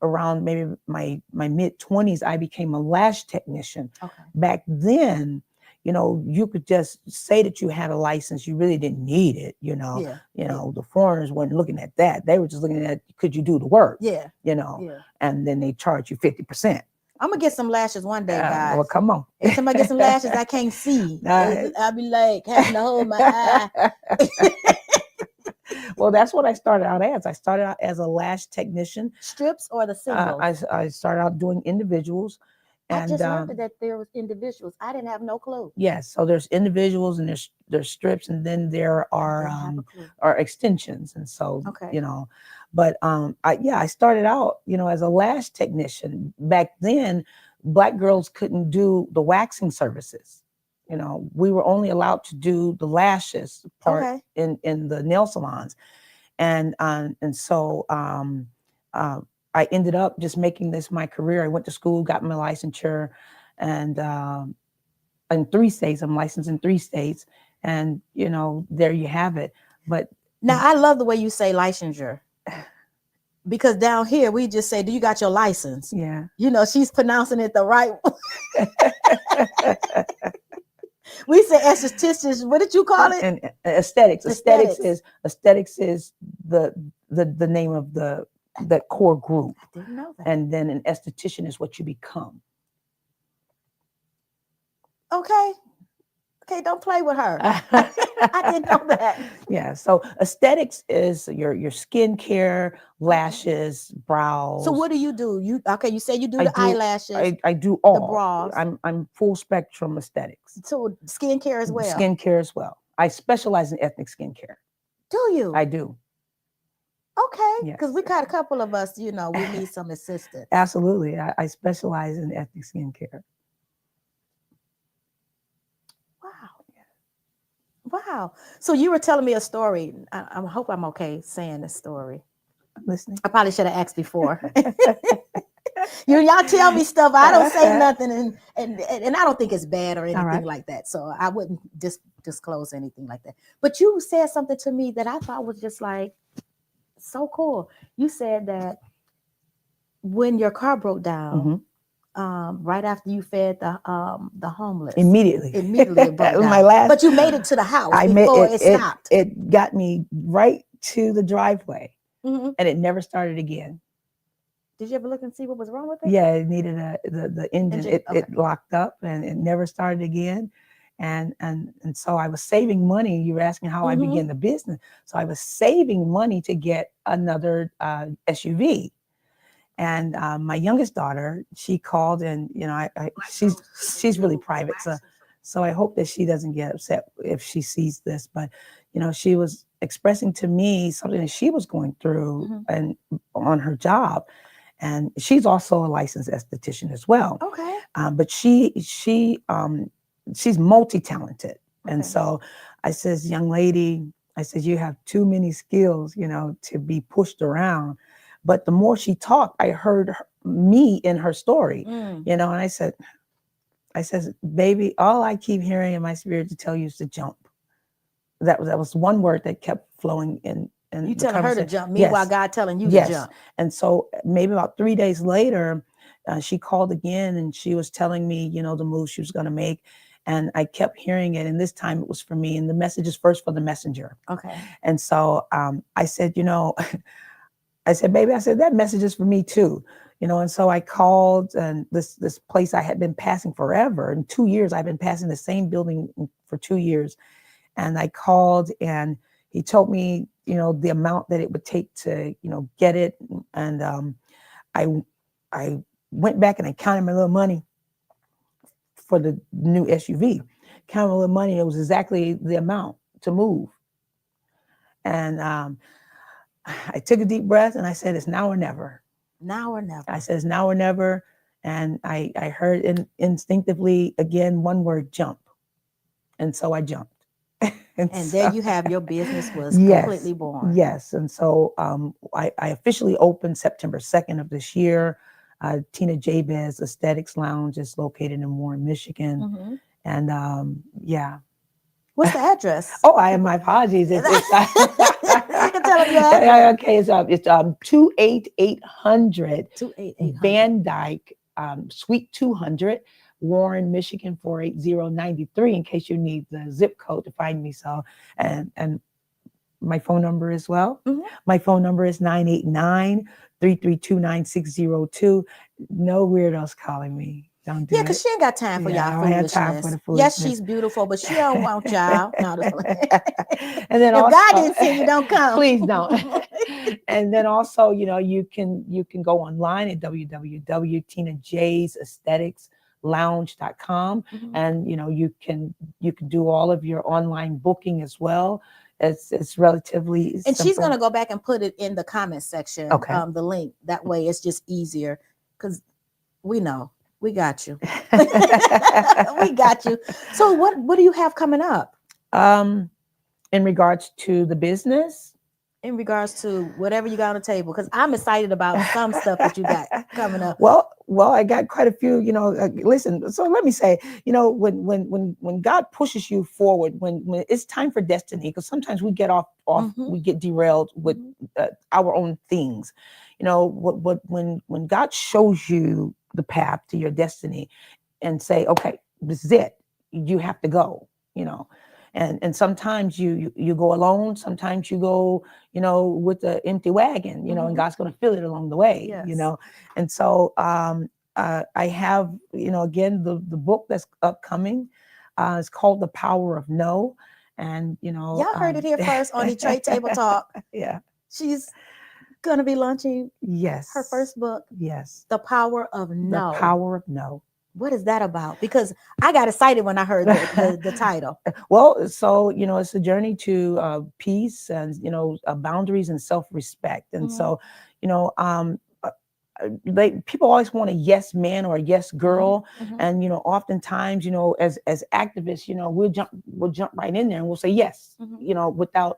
Speaker 2: around maybe my mid 20s, I became a lash technician.
Speaker 1: Okay.
Speaker 2: Back then, you know, you could just say that you had a license. You really didn't need it.
Speaker 1: Yeah.
Speaker 2: You know, the foreigners weren't looking at that. They were just looking at, could you do the work?
Speaker 1: Yeah.
Speaker 2: You know,
Speaker 1: Yeah.
Speaker 2: and then they charge you 50%.
Speaker 1: I'm gonna get some lashes one day, guys.
Speaker 2: Well, come on.
Speaker 1: Every time I get some lashes, I can't see.
Speaker 2: Nice.
Speaker 1: I'll be like having to hold my eye.
Speaker 2: Well, that's what I started out as. I started out as a lash technician.
Speaker 1: Strips or the singles?
Speaker 2: I started out doing individuals.
Speaker 1: I just learned that there was individuals. I didn't have no clue.
Speaker 2: Yes, so there's individuals and there's strips, and then there
Speaker 1: I didn't have a clue.
Speaker 2: are extensions. And so,
Speaker 1: Okay.
Speaker 2: you know, but I started out, you know, as a lash technician. Back then, Black girls couldn't do the waxing services. You know, we were only allowed to do the lashes part
Speaker 1: Okay.
Speaker 2: in the nail salons. And so I ended up just making this my career. I went to school, got my licensure, and in 3 states, I'm licensed in 3 states. And, you know, there you have it. But
Speaker 1: Now I love the way you say licensure. Because down here we just say, do you got your license?
Speaker 2: yeah.
Speaker 1: You know, she's pronouncing it the right way. We say estheticians. What did you call it?
Speaker 2: And aesthetics.
Speaker 1: Aesthetics.
Speaker 2: Aesthetics is the name of that core group.
Speaker 1: I didn't know that.
Speaker 2: And then an esthetician is what you become.
Speaker 1: Okay. Okay, don't play with her. I didn't know that.
Speaker 2: Yeah. So aesthetics is your skincare, lashes, brows.
Speaker 1: So what do you do? You say you do
Speaker 2: I
Speaker 1: the
Speaker 2: do-
Speaker 1: eyelashes,
Speaker 2: I do all.
Speaker 1: brows.
Speaker 2: I'm full spectrum aesthetics.
Speaker 1: so skincare as well.
Speaker 2: Skincare as well. I specialize in ethnic skincare.
Speaker 1: Do you?
Speaker 2: I do.
Speaker 1: Okay.
Speaker 2: Yes.
Speaker 1: Because we got a couple of us, you know, we need some assistance.
Speaker 2: Absolutely. I specialize in ethnic skincare.
Speaker 1: Wow. Wow. So you were telling me a story. I hope I'm okay saying this story.
Speaker 2: I'm listening.
Speaker 1: I probably should have asked before. Y'all tell me stuff. I don't say nothing, and I don't think it's bad or anything
Speaker 2: right.
Speaker 1: like that. So I wouldn't disclose anything like that. But you said something to me that I thought was just like so cool. You said that when your car broke down, right after you fed the homeless,
Speaker 2: Immediately.
Speaker 1: it broke
Speaker 2: That was
Speaker 1: down.
Speaker 2: my last.
Speaker 1: But you made it to the house
Speaker 2: I made
Speaker 1: before
Speaker 2: it.
Speaker 1: it stopped.
Speaker 2: It got me right to the driveway,
Speaker 1: Mhm.
Speaker 2: and it never started again.
Speaker 1: Did you ever look and see what was wrong with it?
Speaker 2: Yeah, it needed the engine.
Speaker 1: Engine, okay.
Speaker 2: It locked up, and it never started again. And so I was saving money. You were asking how I began the business. So I was saving money to get another SUV. And my youngest daughter, she called, and you know, she's really private, so I hope that she doesn't get upset if she sees this. But you know, she was expressing to me something that she was going through and on her job, and she's also a licensed esthetician as well.
Speaker 1: Okay.
Speaker 2: But she's multi-talented, and
Speaker 1: Okay.
Speaker 2: so I says, young lady, I says, you have too many skills, you know, to be pushed around. But the more she talked, I heard me in her story, you know, and I says, baby, all I keep hearing in my spirit to tell you is to jump. That was one word that kept flowing in.
Speaker 1: You
Speaker 2: the
Speaker 1: telling her to
Speaker 2: conversation.
Speaker 1: jump, meanwhile
Speaker 2: Yes.
Speaker 1: God telling you
Speaker 2: Yes.
Speaker 1: to jump.
Speaker 2: And so maybe about 3 days later, she called again, and she was telling me, you know, the move she was going to make. And I kept hearing it. And this time it was for me. And the message is first for the messenger.
Speaker 1: Okay.
Speaker 2: And so I said, you know, I said, baby, I said, that message is for me too. You know, and so I called, and this place I had been passing forever. In 2 years, I've been passing the same building for 2 years. And I called, and he told me, you know, the amount that it would take to, you know, get it. And I went back and I counted my little money for the new SUV. Counted my little money. It was exactly the amount to move. And I took a deep breath, and I said, it's now or never.
Speaker 1: Now or never.
Speaker 2: I said, it's now or never. And I heard instinctively again one word, jump. And so I jumped.
Speaker 1: And there you have your business was
Speaker 2: yes,
Speaker 1: completely born.
Speaker 2: yes. And so I officially opened September 2nd of this year. Tina Jabez Aesthetics Lounge is located in Warren, Michigan.
Speaker 1: Mhm.
Speaker 2: And yeah.
Speaker 1: What's the address?
Speaker 2: Oh, my apologies.
Speaker 1: You can tell them your address.
Speaker 2: Yeah, okay, it's 28800
Speaker 1: 28800.
Speaker 2: Van Dyke, Suite 200, Warren, Michigan 48093. In case you need the zip code to find me. So, and my phone number as well.
Speaker 1: Mhm.
Speaker 2: My phone number is 989-332-9602. No weirdos calling me. Don't do
Speaker 1: Yeah,
Speaker 2: it.
Speaker 1: because she ain't got time for
Speaker 2: Yeah, I
Speaker 1: y'all
Speaker 2: don't have time for
Speaker 1: foolishness.
Speaker 2: the
Speaker 1: Yes,
Speaker 2: foolishness.
Speaker 1: she's beautiful, but she don't want y'all. No, just playing.
Speaker 2: And then
Speaker 1: If
Speaker 2: also,
Speaker 1: God didn't send you, don't come.
Speaker 2: please don't. And then also, you can go online at www.tinajaysestheticslounge.com,
Speaker 1: Mhm.
Speaker 2: and you can do all of your online booking as well. It's relatively
Speaker 1: And she's
Speaker 2: simple.
Speaker 1: gonna go back and put it in the comment section.
Speaker 2: Okay.
Speaker 1: The link. That way it's just easier because we know we got you. We got you. So what do you have coming up
Speaker 2: In regards to the business?
Speaker 1: in regards to whatever you got on the table? Because I'm excited about some stuff that you got coming up.
Speaker 2: Well, I got quite a few. Listen. So let me say, when God pushes you forward, when it's time for destiny, because sometimes we get off,
Speaker 1: Mhm.
Speaker 2: we get derailed with
Speaker 1: Mhm.
Speaker 2: our own things. When God shows you the path to your destiny, and say, okay, this is it. You have to go. And sometimes you go alone. Sometimes you go, with the empty wagon. And
Speaker 1: Mhm.
Speaker 2: God's going to fill it along the way.
Speaker 1: Yes.
Speaker 2: And so I have, again, the book that's upcoming. It's called The Power of No. And
Speaker 1: Y'all heard it here first on Detroit Table Talk.
Speaker 2: Yeah.
Speaker 1: She's gonna be launching
Speaker 2: Yes.
Speaker 1: her first book,
Speaker 2: Yes.
Speaker 1: The Power of No.
Speaker 2: The Power of No.
Speaker 1: What is that about? Because I got excited when I heard the title.
Speaker 2: Well, so it's a journey to peace and boundaries and self-respect. And
Speaker 1: Mhm.
Speaker 2: so people always want a yes man or a yes girl.
Speaker 1: Mhm.
Speaker 2: And oftentimes as activists, we'll jump right in there and we'll say yes,
Speaker 1: Mhm.
Speaker 2: without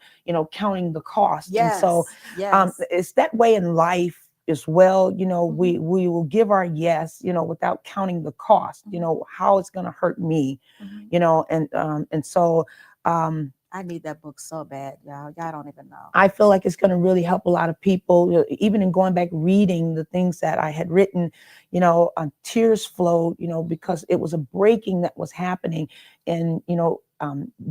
Speaker 2: counting the cost.
Speaker 1: Yes.
Speaker 2: And so
Speaker 1: yes.
Speaker 2: it's that way in life as well.
Speaker 1: Mhm.
Speaker 2: We will give our yes, without counting the cost,
Speaker 1: Mhm.
Speaker 2: how it's going to hurt me,
Speaker 1: Mhm.
Speaker 2: and so
Speaker 1: I need that book so bad, y'all. Y'all don't even know.
Speaker 2: I feel like it's going to really help a lot of people. Even in going back reading the things that I had written, tears flowed, because it was a breaking that was happening, and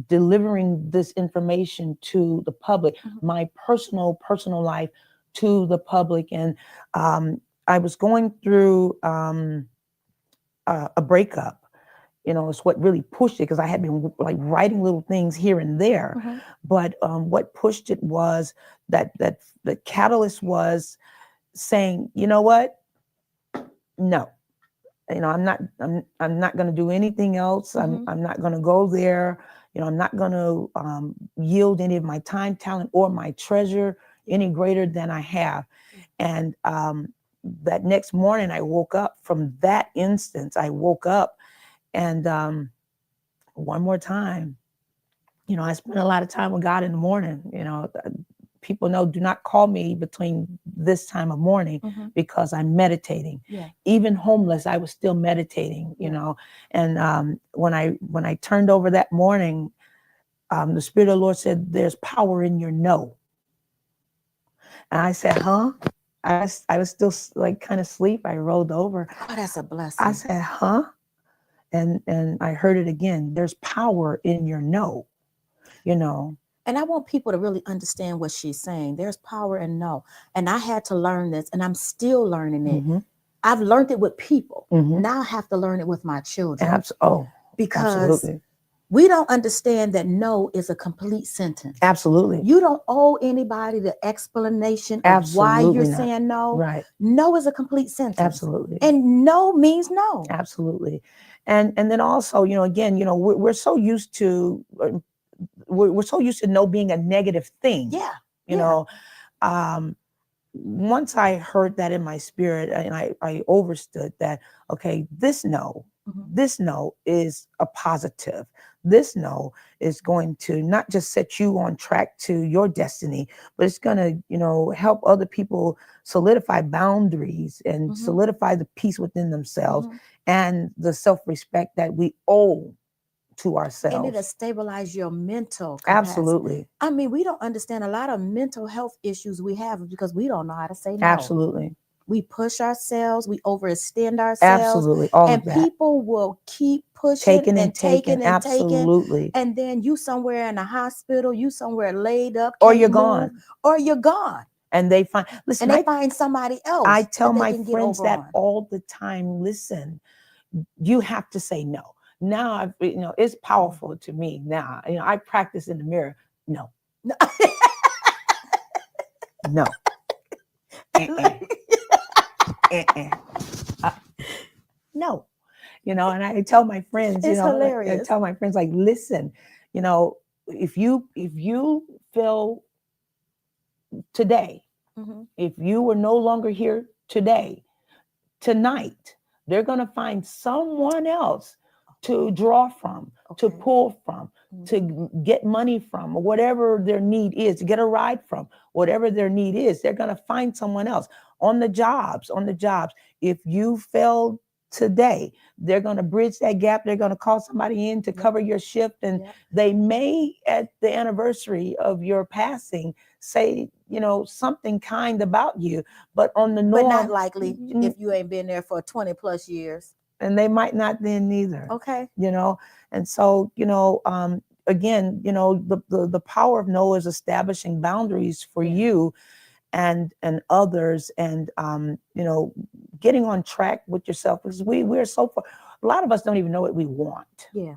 Speaker 2: delivering this information to the public,
Speaker 1: Mhm.
Speaker 2: my personal life to the public. And I was going through a breakup. It's what really pushed it, because I had been like writing little things here and there.
Speaker 1: Mhm.
Speaker 2: But what pushed it was that the catalyst was saying, you know what? No, I'm not going to do anything else.
Speaker 1: Mhm.
Speaker 2: I'm not going to go there. I'm not going to yield any of my time, talent, or my treasure any greater than I have. And that next morning, I woke up from that instance. I woke up, and one more time, I spend a lot of time with God in the morning. People know, do not call me between this time of morning,
Speaker 1: Mhm.
Speaker 2: because I'm meditating.
Speaker 1: Yeah.
Speaker 2: Even homeless, I was still meditating.
Speaker 1: Yeah.
Speaker 2: And when I turned over that morning, the Spirit of the Lord said, "There's power in your no." And I said, "Huh?" I was still like kind of asleep. I rolled over.
Speaker 1: Oh, that's a blessing.
Speaker 2: I said, "Huh?" And I heard it again. There's power in your no.
Speaker 1: And I want people to really understand what she's saying. There's power in no. And I had to learn this, and I'm still learning it.
Speaker 2: Mhm.
Speaker 1: I've learned it with people.
Speaker 2: Mhm.
Speaker 1: Now I have to learn it with my children. Because
Speaker 2: absolutely.
Speaker 1: we don't understand that no is a complete sentence.
Speaker 2: Absolutely.
Speaker 1: You don't owe anybody the explanation of why you're
Speaker 2: Absolutely not.
Speaker 1: saying no.
Speaker 2: Right.
Speaker 1: No is a complete sentence.
Speaker 2: Absolutely.
Speaker 1: And no means no.
Speaker 2: Absolutely. And then also, again, we're so used to we're so used to no being a negative thing.
Speaker 1: Yeah.
Speaker 2: You know, um, once I heard that in my spirit, and I understood that, okay, this no,
Speaker 1: Mhm.
Speaker 2: this no is a positive. This no is going to not just set you on track to your destiny, but it's going to, help other people solidify boundaries and
Speaker 1: Mhm.
Speaker 2: solidify the peace within themselves
Speaker 1: Mhm.
Speaker 2: and the self-respect that we owe to
Speaker 1: And it'll
Speaker 2: ourselves.
Speaker 1: stabilize your mental capacity.
Speaker 2: Absolutely.
Speaker 1: I mean, we don't understand a lot of mental health issues we have because we don't know how to say no.
Speaker 2: Absolutely.
Speaker 1: We push ourselves, we overextend ourselves,
Speaker 2: Absolutely. All
Speaker 1: and
Speaker 2: of that.
Speaker 1: people will keep pushing
Speaker 2: Taking
Speaker 1: and
Speaker 2: and taking.
Speaker 1: taking and taking.
Speaker 2: Absolutely.
Speaker 1: And then you somewhere in a hospital, you somewhere laid up,
Speaker 2: Or
Speaker 1: can't
Speaker 2: you're
Speaker 1: move,
Speaker 2: gone.
Speaker 1: or you're gone.
Speaker 2: And they find, listen,
Speaker 1: And they find somebody else
Speaker 2: I tell
Speaker 1: that they
Speaker 2: my
Speaker 1: can get
Speaker 2: friends
Speaker 1: over
Speaker 2: that
Speaker 1: on.
Speaker 2: all the time. Listen, you have to say no. Now, it's powerful to me now. I practice in the mirror. No, no. No. And I tell my friends,
Speaker 1: It's
Speaker 2: I
Speaker 1: hilarious.
Speaker 2: tell my friends, like, listen, if you feel today,
Speaker 1: Mhm.
Speaker 2: if you were no longer here today, tonight, they're going to find someone else to draw from, to
Speaker 1: Okay.
Speaker 2: pull from,
Speaker 1: Mhm.
Speaker 2: to get money from, or whatever their need is, to get a ride from, whatever their need is. They're going to find someone else on the jobs. If you fail today, they're going to bridge that gap. They're going to call somebody in to
Speaker 1: Yep.
Speaker 2: cover your shift. And
Speaker 1: Yep.
Speaker 2: they may, at the anniversary of your passing, say, something kind about you, but on the
Speaker 1: But
Speaker 2: norm,
Speaker 1: not likely if you ain't been there for 20 plus years.
Speaker 2: and they might not then neither.
Speaker 1: Okay.
Speaker 2: And so, again, the power of no is establishing boundaries for
Speaker 1: Yeah.
Speaker 2: you and others, and getting on track with yourself, because we're so far, a lot of us don't even know what we want.
Speaker 1: Yeah.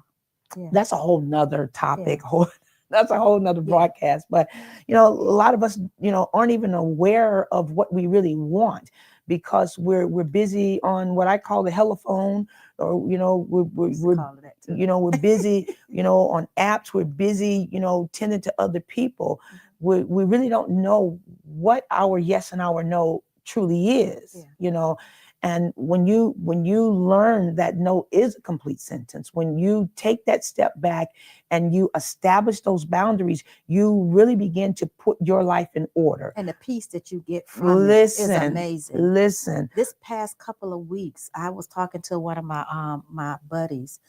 Speaker 1: Yeah.
Speaker 2: That's a whole nother topic.
Speaker 1: Yeah.
Speaker 2: That's a whole nother
Speaker 1: Yeah.
Speaker 2: broadcast. But a lot of us aren't even aware of what we really want, because we're busy on what I call the heliphone, or we're
Speaker 1: Call it that too.
Speaker 2: we're busy on apps. We're busy tending to other people. We really don't know what our yes and our no truly is.
Speaker 1: Yeah.
Speaker 2: And when you learn that no is a complete sentence, when you take that step back and you establish those boundaries, you really begin to put your life in order.
Speaker 1: And the peace that you get from it is amazing.
Speaker 2: Listen.
Speaker 1: This past couple of weeks, I was talking to one of my buddies,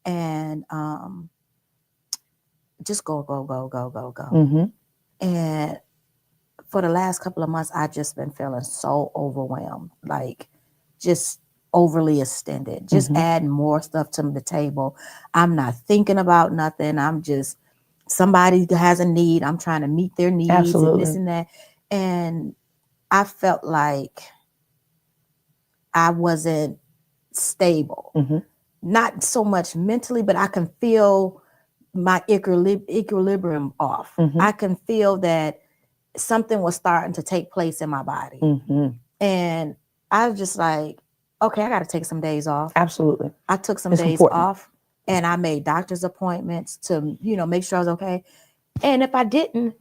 Speaker 1: and just go.
Speaker 2: Mm-hmm.
Speaker 1: And for the last couple of months, I've just been feeling so overwhelmed, like just overly extended, just adding more stuff to the table. I'm not thinking about nothing. I'm just, somebody has a need, I'm trying to meet their needs.
Speaker 2: Absolutely.
Speaker 1: And this and that. And I felt like I wasn't stable, not so much mentally, but I can feel my equilibrium off. I can feel that something was starting to take place in my body. And I was just like, okay, I got to take some days off.
Speaker 2: Absolutely.
Speaker 1: I took some
Speaker 2: It's
Speaker 1: days
Speaker 2: important.
Speaker 1: off, and I made doctor's appointments to, make sure I was okay. And if I didn't,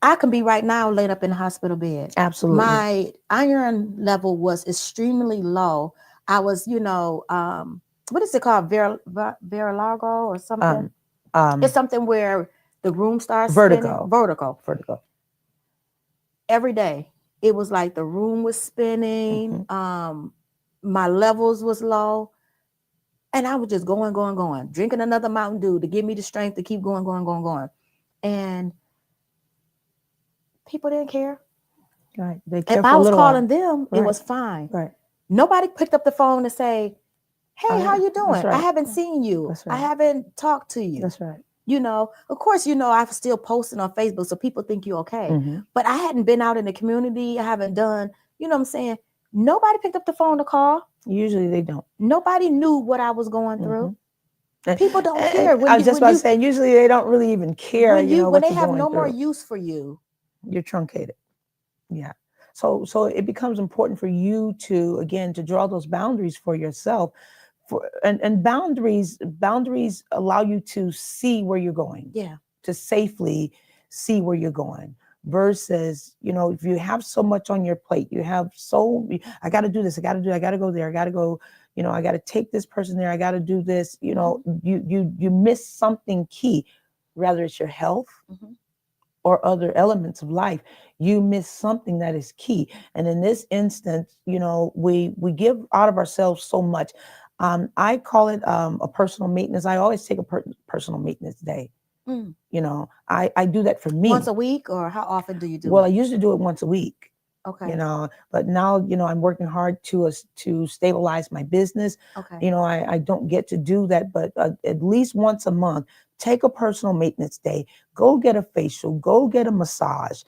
Speaker 1: I can be right now laid up in the hospital bed.
Speaker 2: Absolutely.
Speaker 1: My iron level was extremely low. I was, what is it called? Vertigo or something? It's something where the room starts
Speaker 2: vertigo.
Speaker 1: Spinning. Vertigo. Every day, it was like the room was spinning. My levels was low. And I was just going, drinking another Mountain Dew to give me the strength to keep going. And people didn't care.
Speaker 2: Right. They care
Speaker 1: If
Speaker 2: for
Speaker 1: I
Speaker 2: a
Speaker 1: was
Speaker 2: little
Speaker 1: calling
Speaker 2: while.
Speaker 1: them,
Speaker 2: Right.
Speaker 1: it was fine.
Speaker 2: Right.
Speaker 1: Nobody picked up the phone to say, hey, how you doing?
Speaker 2: That's right.
Speaker 1: I haven't seen you.
Speaker 2: That's right.
Speaker 1: I haven't talked to you.
Speaker 2: That's right.
Speaker 1: Of course, I'm still posting on Facebook, so people think you're okay. But I hadn't been out in the community. I haven't done, what I'm saying? Nobody picked up the phone to call.
Speaker 2: Usually they don't.
Speaker 1: Nobody knew what I was going through. People don't care.
Speaker 2: I was just about to say, usually they don't really even care.
Speaker 1: When they have no more use for you,
Speaker 2: you're truncated. Yeah. So it becomes important for you to, again, to draw those boundaries for yourself. And boundaries allow you to see where you're going.
Speaker 1: Yeah.
Speaker 2: To safely see where you're going. versus, if you have so much on your plate, I got to do this, I got to go there, I got to go, I got to take this person there, I got to do this, you miss something key, whether it's your health
Speaker 1: Mhm.
Speaker 2: or other elements of life. You miss something that is key. And in this instance, we give out of ourselves so much. I call it a personal maintenance. I always take a personal maintenance day.
Speaker 1: Mm.
Speaker 2: I do that for me.
Speaker 1: Once a week, or how often do you do
Speaker 2: Well,
Speaker 1: it?
Speaker 2: I usually do it once a week.
Speaker 1: Okay.
Speaker 2: But now, I'm working hard to stabilize my business.
Speaker 1: Okay.
Speaker 2: I don't get to do that, but at least once a month, take a personal maintenance day, go get a facial, go get a massage,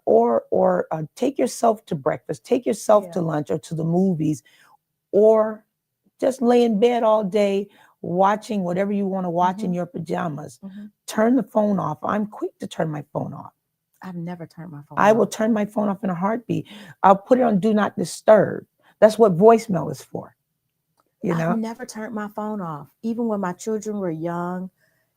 Speaker 2: or take yourself to breakfast, take yourself
Speaker 1: Yeah.
Speaker 2: to lunch or to the movies, or just lay in bed all day watching whatever you want to watch in
Speaker 1: Mhm.
Speaker 2: your pajamas.
Speaker 1: Mhm.
Speaker 2: Turn the phone off. I'm quick to turn my phone off.
Speaker 1: I've never turned my phone
Speaker 2: I
Speaker 1: off.
Speaker 2: will turn my phone off in a heartbeat. I'll put it on do not disturb. That's what voicemail is for.
Speaker 1: I've never turned my phone off. Even when my children were young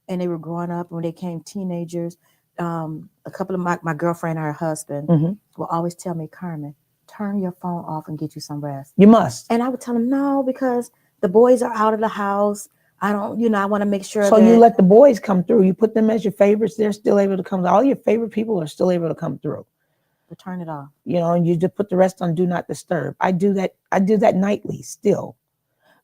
Speaker 1: and they were growing up, when they became teenagers, a couple of my girlfriend and her husband
Speaker 2: Mhm.
Speaker 1: will always tell me, Carmen, turn your phone off and get you some rest.
Speaker 2: You must.
Speaker 1: And I would tell them, no, because the boys are out of the house. I don't, I want to make sure
Speaker 2: So
Speaker 1: that
Speaker 2: you let the boys come through. You put them as your favorites. They're still able to come. All your favorite people are still able to come through.
Speaker 1: to turn it off.
Speaker 2: And you just put the rest on do not disturb. I do that nightly still.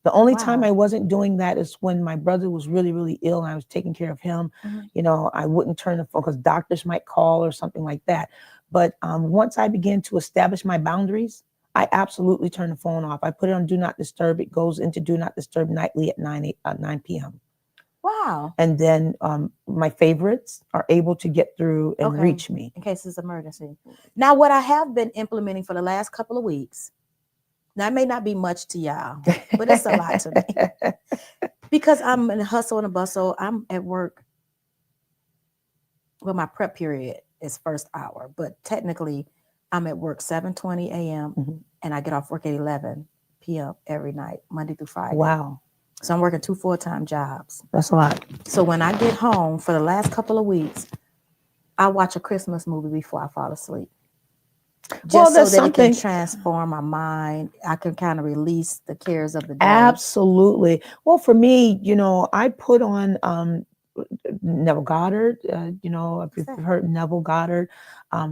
Speaker 2: The only time
Speaker 1: Wow.
Speaker 2: I wasn't doing that is when my brother was really, really ill and I was taking care of him.
Speaker 1: Mhm.
Speaker 2: I wouldn't turn the phone because doctors might call or something like that. But once I began to establish my boundaries, I absolutely turn the phone off. I put it on do not disturb. It goes into do not disturb nightly at 9 p.m.
Speaker 1: Wow.
Speaker 2: And then my favorites are able to get through and
Speaker 1: Okay.
Speaker 2: reach me.
Speaker 1: In case it's an emergency. Now, what I have been implementing for the last couple of weeks, now it may not be much to y'all, but it's a lot to me. Because I'm in a hustle and a bustle. I'm at work. Well, my prep period is first hour, but technically I'm at work 7:20 a.m.
Speaker 2: Mhm.
Speaker 1: and I get off work at 11 p.m. every night, Monday through Friday.
Speaker 2: Wow.
Speaker 1: So I'm working 2 full-time jobs.
Speaker 2: That's a lot.
Speaker 1: So when I get home for the last couple of weeks, I watch a Christmas movie before I fall asleep. Just so that it can transform my mind. I can kind of release the cares of the day.
Speaker 2: Absolutely. Well, for me, I put on Neville Goddard. If you've heard Neville Goddard,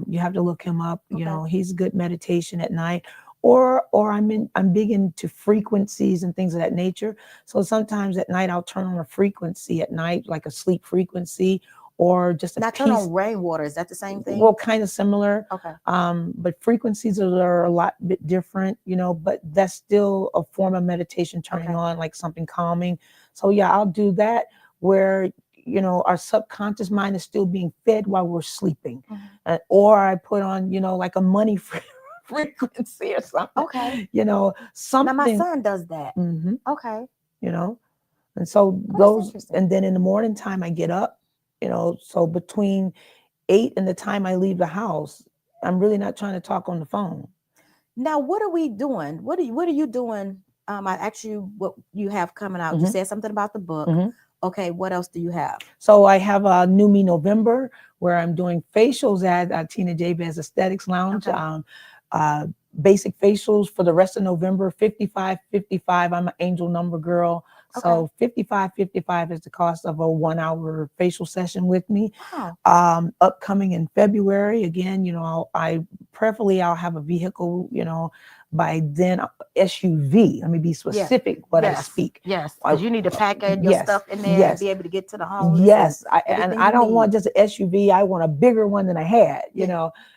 Speaker 2: you have to look him up.
Speaker 1: Okay.
Speaker 2: He's good meditation at night. Or I'm big into frequencies and things of that nature. So sometimes at night I'll turn on a frequency at night, like a sleep frequency, or just a
Speaker 1: Now turn on rainwater. Is that the same thing?
Speaker 2: Well, kind of similar.
Speaker 1: Okay.
Speaker 2: But frequencies are a lot bit different, but that's still a form of meditation, turning on like something calming. So yeah, I'll do that where our subconscious mind is still being fed while we're sleeping. Or I put on, like a money frequency or something.
Speaker 1: Okay.
Speaker 2: Something.
Speaker 1: Now my son does that.
Speaker 2: Mhm.
Speaker 1: Okay.
Speaker 2: And so and then in the morning time I get up, so between 8 and the time I leave the house, I'm really not trying to talk on the phone.
Speaker 1: Now, what are we doing? What are you doing? I asked you what you have coming out. You said something about the book. Okay, what else do you have?
Speaker 2: So I have a New Me November where I'm doing facials at Tina Jabez Aesthetics Lounge. Basic facials for the rest of November, 55.55. I'm an angel number girl. So 55.55 is the cost of a 1-hour facial session with me.
Speaker 1: Wow.
Speaker 2: Upcoming in February, again, I'll have a vehicle, by then, SUV. Let me be specific what I speak.
Speaker 1: Yes, because you need to pack your stuff in there and be able to get to the home.
Speaker 2: Yes, I don't want just an SUV. I want a bigger one than I had,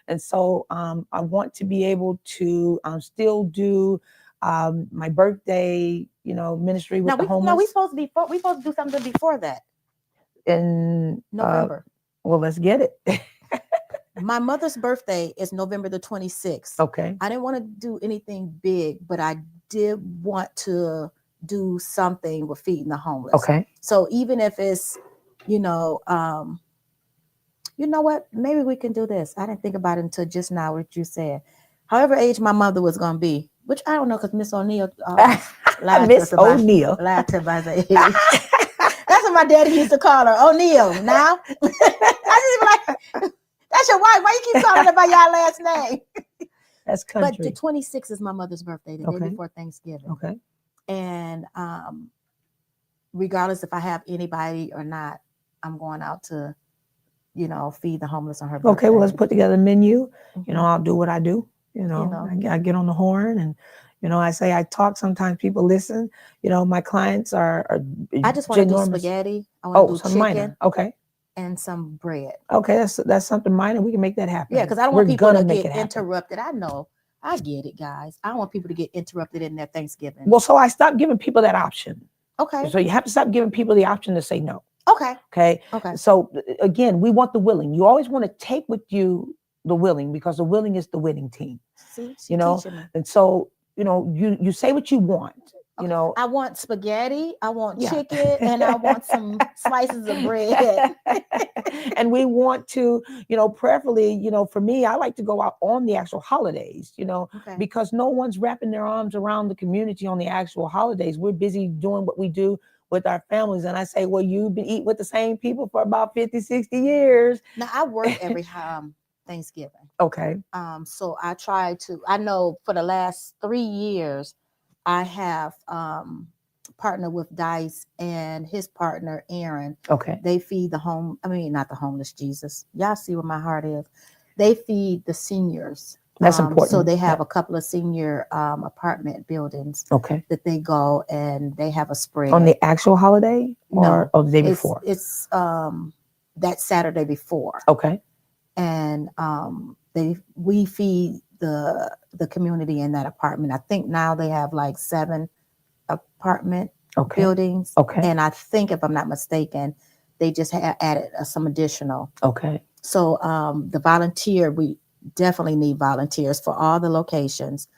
Speaker 2: and so I want to be able to still do my birthday, ministry with the homeless.
Speaker 1: No, we supposed to do something before that.
Speaker 2: In
Speaker 1: November.
Speaker 2: Well, let's get it.
Speaker 1: My mother's birthday is November the 26th.
Speaker 2: Okay.
Speaker 1: I didn't want to do anything big, but I did want to do something with feeding the homeless.
Speaker 2: Okay.
Speaker 1: So even if it's, you know what? Maybe we can do this. I didn't think about it until just now what you said. However age my mother was going to be, which I don't know because Miss O'Neill
Speaker 2: Miss O'Neill
Speaker 1: lied to about age. That's what my daddy used to call her, O'Neill. Now, I just be like, that That's your wife. Why you keep calling her by y'all last name?
Speaker 2: That's
Speaker 1: But the
Speaker 2: country.
Speaker 1: 26th is my mother's birthday, the day
Speaker 2: Okay.
Speaker 1: before Thanksgiving.
Speaker 2: Okay.
Speaker 1: And regardless if I have anybody or not, I'm going out to, feed the homeless on her birthday.
Speaker 2: Okay. Well, let's put together a menu.
Speaker 1: Mhm.
Speaker 2: I'll do what I do.
Speaker 1: know.
Speaker 2: I get on the horn and, I say I talk. Sometimes people listen. My clients are
Speaker 1: I just want to do
Speaker 2: ginormous.
Speaker 1: spaghetti. I want to do
Speaker 2: some
Speaker 1: chicken
Speaker 2: minor. Okay.
Speaker 1: and some bread.
Speaker 2: Okay. That's something minor. We can make that happen.
Speaker 1: Yeah, because I don't
Speaker 2: We're
Speaker 1: want people
Speaker 2: gonna
Speaker 1: to
Speaker 2: make
Speaker 1: get
Speaker 2: it happen.
Speaker 1: interrupted. I know. I get it, guys. I don't want people to get interrupted in their Thanksgiving.
Speaker 2: Well, so I stopped giving people that option.
Speaker 1: Okay.
Speaker 2: So you have to stop giving people the option to say no.
Speaker 1: Okay.
Speaker 2: Okay.
Speaker 1: Okay.
Speaker 2: So again, we want the willing. You always want to take with you the willing, because the willing is the winning team.
Speaker 1: See, she teaching me.
Speaker 2: And so, you say what you want.
Speaker 1: Okay. I want spaghetti, I want chicken, and I want some slices of bread.
Speaker 2: And we want to, preferably, for me, I like to go out on the actual holidays,
Speaker 1: Okay.
Speaker 2: because no one's wrapping their arms around the community on the actual holidays. We're busy doing what we do with our families. And I say, well, you've been eating with the same people for about 50, 60 years.
Speaker 1: Now, I work every Thanksgiving.
Speaker 2: Okay.
Speaker 1: So I try to, I know for the last 3 years, I have partnered with Dice and his partner, Aaron.
Speaker 2: Okay.
Speaker 1: They feed not the homeless, Jesus. Y'all see where my heart is. They feed the seniors.
Speaker 2: That's important.
Speaker 1: So they have a couple of senior apartment buildings.
Speaker 2: Okay.
Speaker 1: That they go and they have a spread.
Speaker 2: On the actual holiday or
Speaker 1: no,
Speaker 2: the day before?
Speaker 1: It's that Saturday before.
Speaker 2: Okay.
Speaker 1: And we feed the community in that apartment. I think now they have like 7 apartment buildings.
Speaker 2: Okay.
Speaker 1: And I think, if I'm not mistaken, they just added some additional.
Speaker 2: Okay.
Speaker 1: So we definitely need volunteers for all the locations.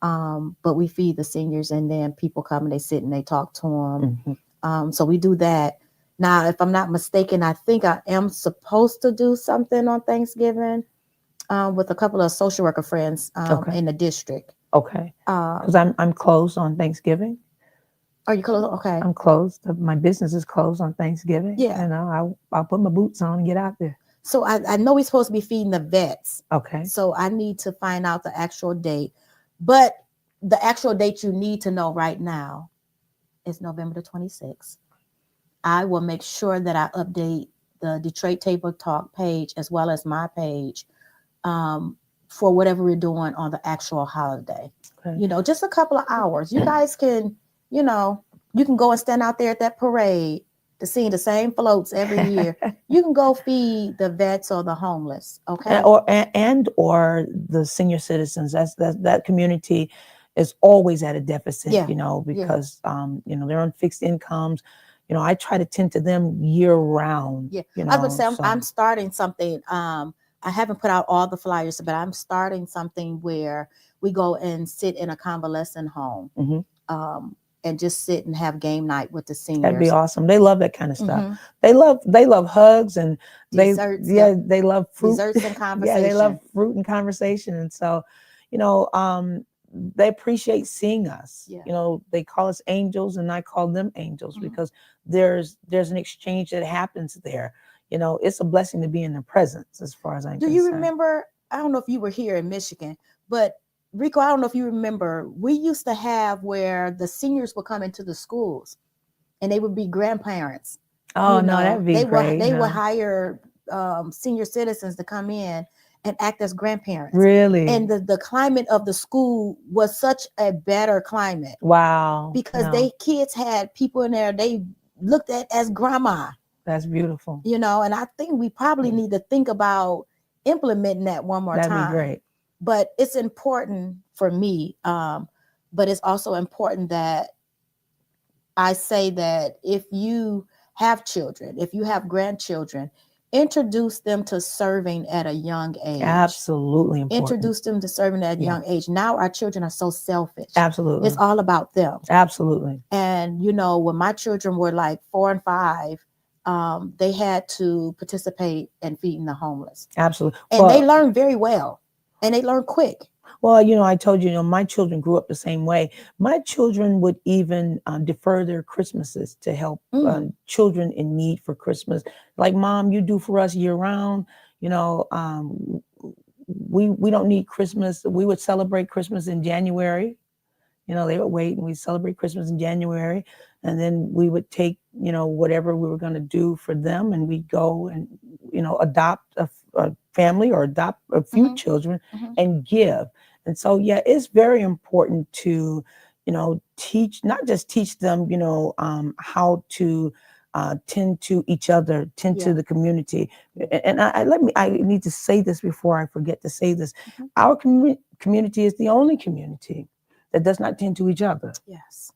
Speaker 1: But we feed the seniors, and then people come and they sit and they talk to them. Mm-hmm. So we do that. Now, if I'm not mistaken, I think I am supposed to do something on Thanksgiving with a couple of social worker friends in the district.
Speaker 2: Okay. Because I'm closed on Thanksgiving.
Speaker 1: Are you closed? Okay.
Speaker 2: I'm closed. My business is closed on Thanksgiving.
Speaker 1: Yeah.
Speaker 2: And I'll put my boots on and get out there.
Speaker 1: So I know we're supposed to be feeding the vets.
Speaker 2: Okay.
Speaker 1: So I need to find out the actual date. But the actual date you need to know right now is November the 26th. I will make sure that I update the Detroit Table Talk page as well as my page for whatever we're doing on the actual holiday. Okay. Just a couple of hours. You guys can, you can go and stand out there at that parade to see the same floats every year. You can go feed the vets or the homeless. Okay.
Speaker 2: Or the senior citizens. That community is always at a deficit, because they're on fixed incomes. I try to tend to them year round.
Speaker 1: Yeah. I would say I'm starting something. I haven't put out all the flyers, but I'm starting something where we go and sit in a convalescent home. Mm-hmm. And just sit and have game night with the seniors.
Speaker 2: That'd be awesome. They love that kind of stuff. Mm-hmm. They love hugs and
Speaker 1: desserts,
Speaker 2: they love fruit.
Speaker 1: Desserts and conversation.
Speaker 2: Yeah, they love fruit and conversation. And so, they appreciate seeing us. Yeah. They call us angels and I call them angels, mm-hmm. because there's an exchange that happens there. It's a blessing to be in their presence, as far as I'm concerned.
Speaker 1: Do you remember, I don't know if you were here in Michigan, but Rico, I don't know if you remember, we used to have where the seniors would come into the schools and they would be grandparents.
Speaker 2: Oh, no, that'd be great.
Speaker 1: They would hire senior citizens to come in and act as grandparents.
Speaker 2: Really?
Speaker 1: And the climate of the school was such a better climate.
Speaker 2: Wow.
Speaker 1: Because kids had people in there they looked at as grandma.
Speaker 2: That's beautiful.
Speaker 1: And I think we probably need to think about implementing that one more time.
Speaker 2: That'd be great.
Speaker 1: But it's important for me. But it's also important that I say that if you have children, if you have grandchildren, introduce them to serving at a young age.
Speaker 2: Absolutely important.
Speaker 1: Introduce them to serving at a young age. Now our children are so selfish.
Speaker 2: Absolutely.
Speaker 1: It's all about them.
Speaker 2: Absolutely.
Speaker 1: And, when my children were like 4 and 5, they had to participate in feeding the homeless.
Speaker 2: Absolutely.
Speaker 1: And they learn very well. And they learn quick.
Speaker 2: Well, I told you, my children grew up the same way. My children would even defer their Christmases to help children in need for Christmas. Like, Mom, you do for us year round. you know, we don't need Christmas. We would celebrate Christmas in January. You know, they would wait and we celebrate Christmas in January. And then we would take, you know, whatever we were going to do for them, and we'd go and, you know, adopt a family or adopt a few children and give. And so, yeah, it's very important to, you know, teach, not just teach them, you know, how to tend to each other, tend to the community. And I need to say this before I forget to say this. Our community is the only community that does not tend to each other.
Speaker 1: Yes.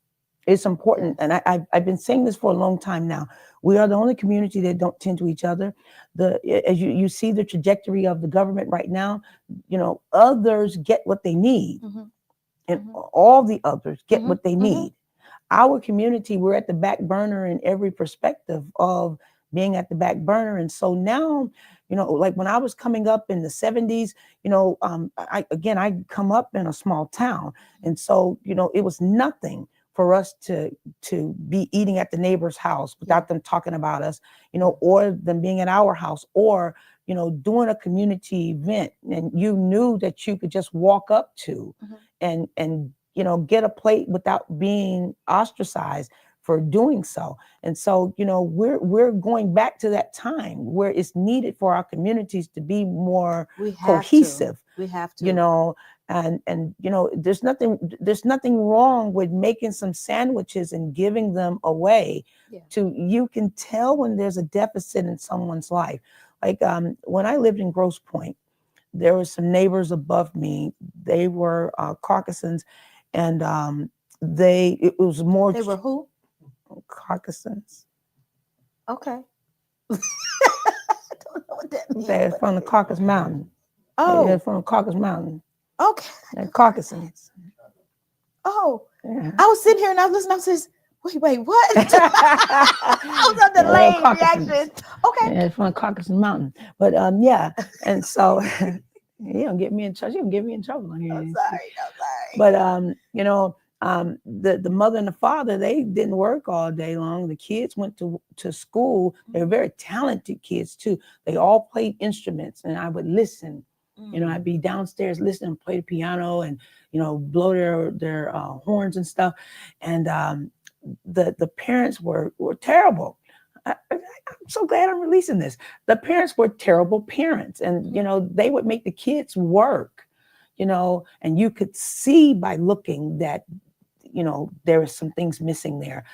Speaker 2: It's important. And I've been saying this for a long time now. We are the only community that don't tend to each other. As you see the trajectory of the government right now, you know, others get what they need. And all the others get what they need. Our community, we're at the back burner in every perspective of being at the back burner. And so now, you know, like when I was coming up in the 70s, you know, I come up in a small town. And so, you know, it was nothing for us to be eating at the neighbor's house without them talking about us, you know, or them being at our house, or, you know, doing a community event and you knew that you could just walk up to and you know, get a plate without being ostracized for doing so. And so, you know, we're going back to that time where it's needed for our communities to be more cohesive.
Speaker 1: We have to,
Speaker 2: you know, and you know, there's nothing wrong with making some sandwiches and giving them away. You can tell when there's a deficit in someone's life. Like when I lived in Grosse Pointe, there were some neighbors above me. They were Caucasians, and it was more.
Speaker 1: They were who?
Speaker 2: Caucasians.
Speaker 1: Okay. I don't know what that means.
Speaker 2: They're from the Caucasus Mountain.
Speaker 1: Oh.
Speaker 2: They're from the Caucasus Mountain.
Speaker 1: Okay.
Speaker 2: They're Caucasians.
Speaker 1: Oh.
Speaker 2: Yeah.
Speaker 1: I was sitting here and I was listening. I said, wait, what? I was on the delayed reaction. Okay.
Speaker 2: Yeah, it's from the Caucasus Mountain. But yeah, and so you don't get me in trouble. You don't get me in trouble on here.
Speaker 1: I'm sorry.
Speaker 2: But you know, the mother and the father, they didn't work all day long. The kids went to school. They were very talented kids too. They all played instruments, and I would listen. You know, I'd be downstairs listening, play the piano, and you know, blow their horns and stuff. And the parents were terrible. I'm so glad I'm releasing this. The parents were terrible parents, and you know, they would make the kids work. You know, and you could see by looking that, you know, there were some things missing there.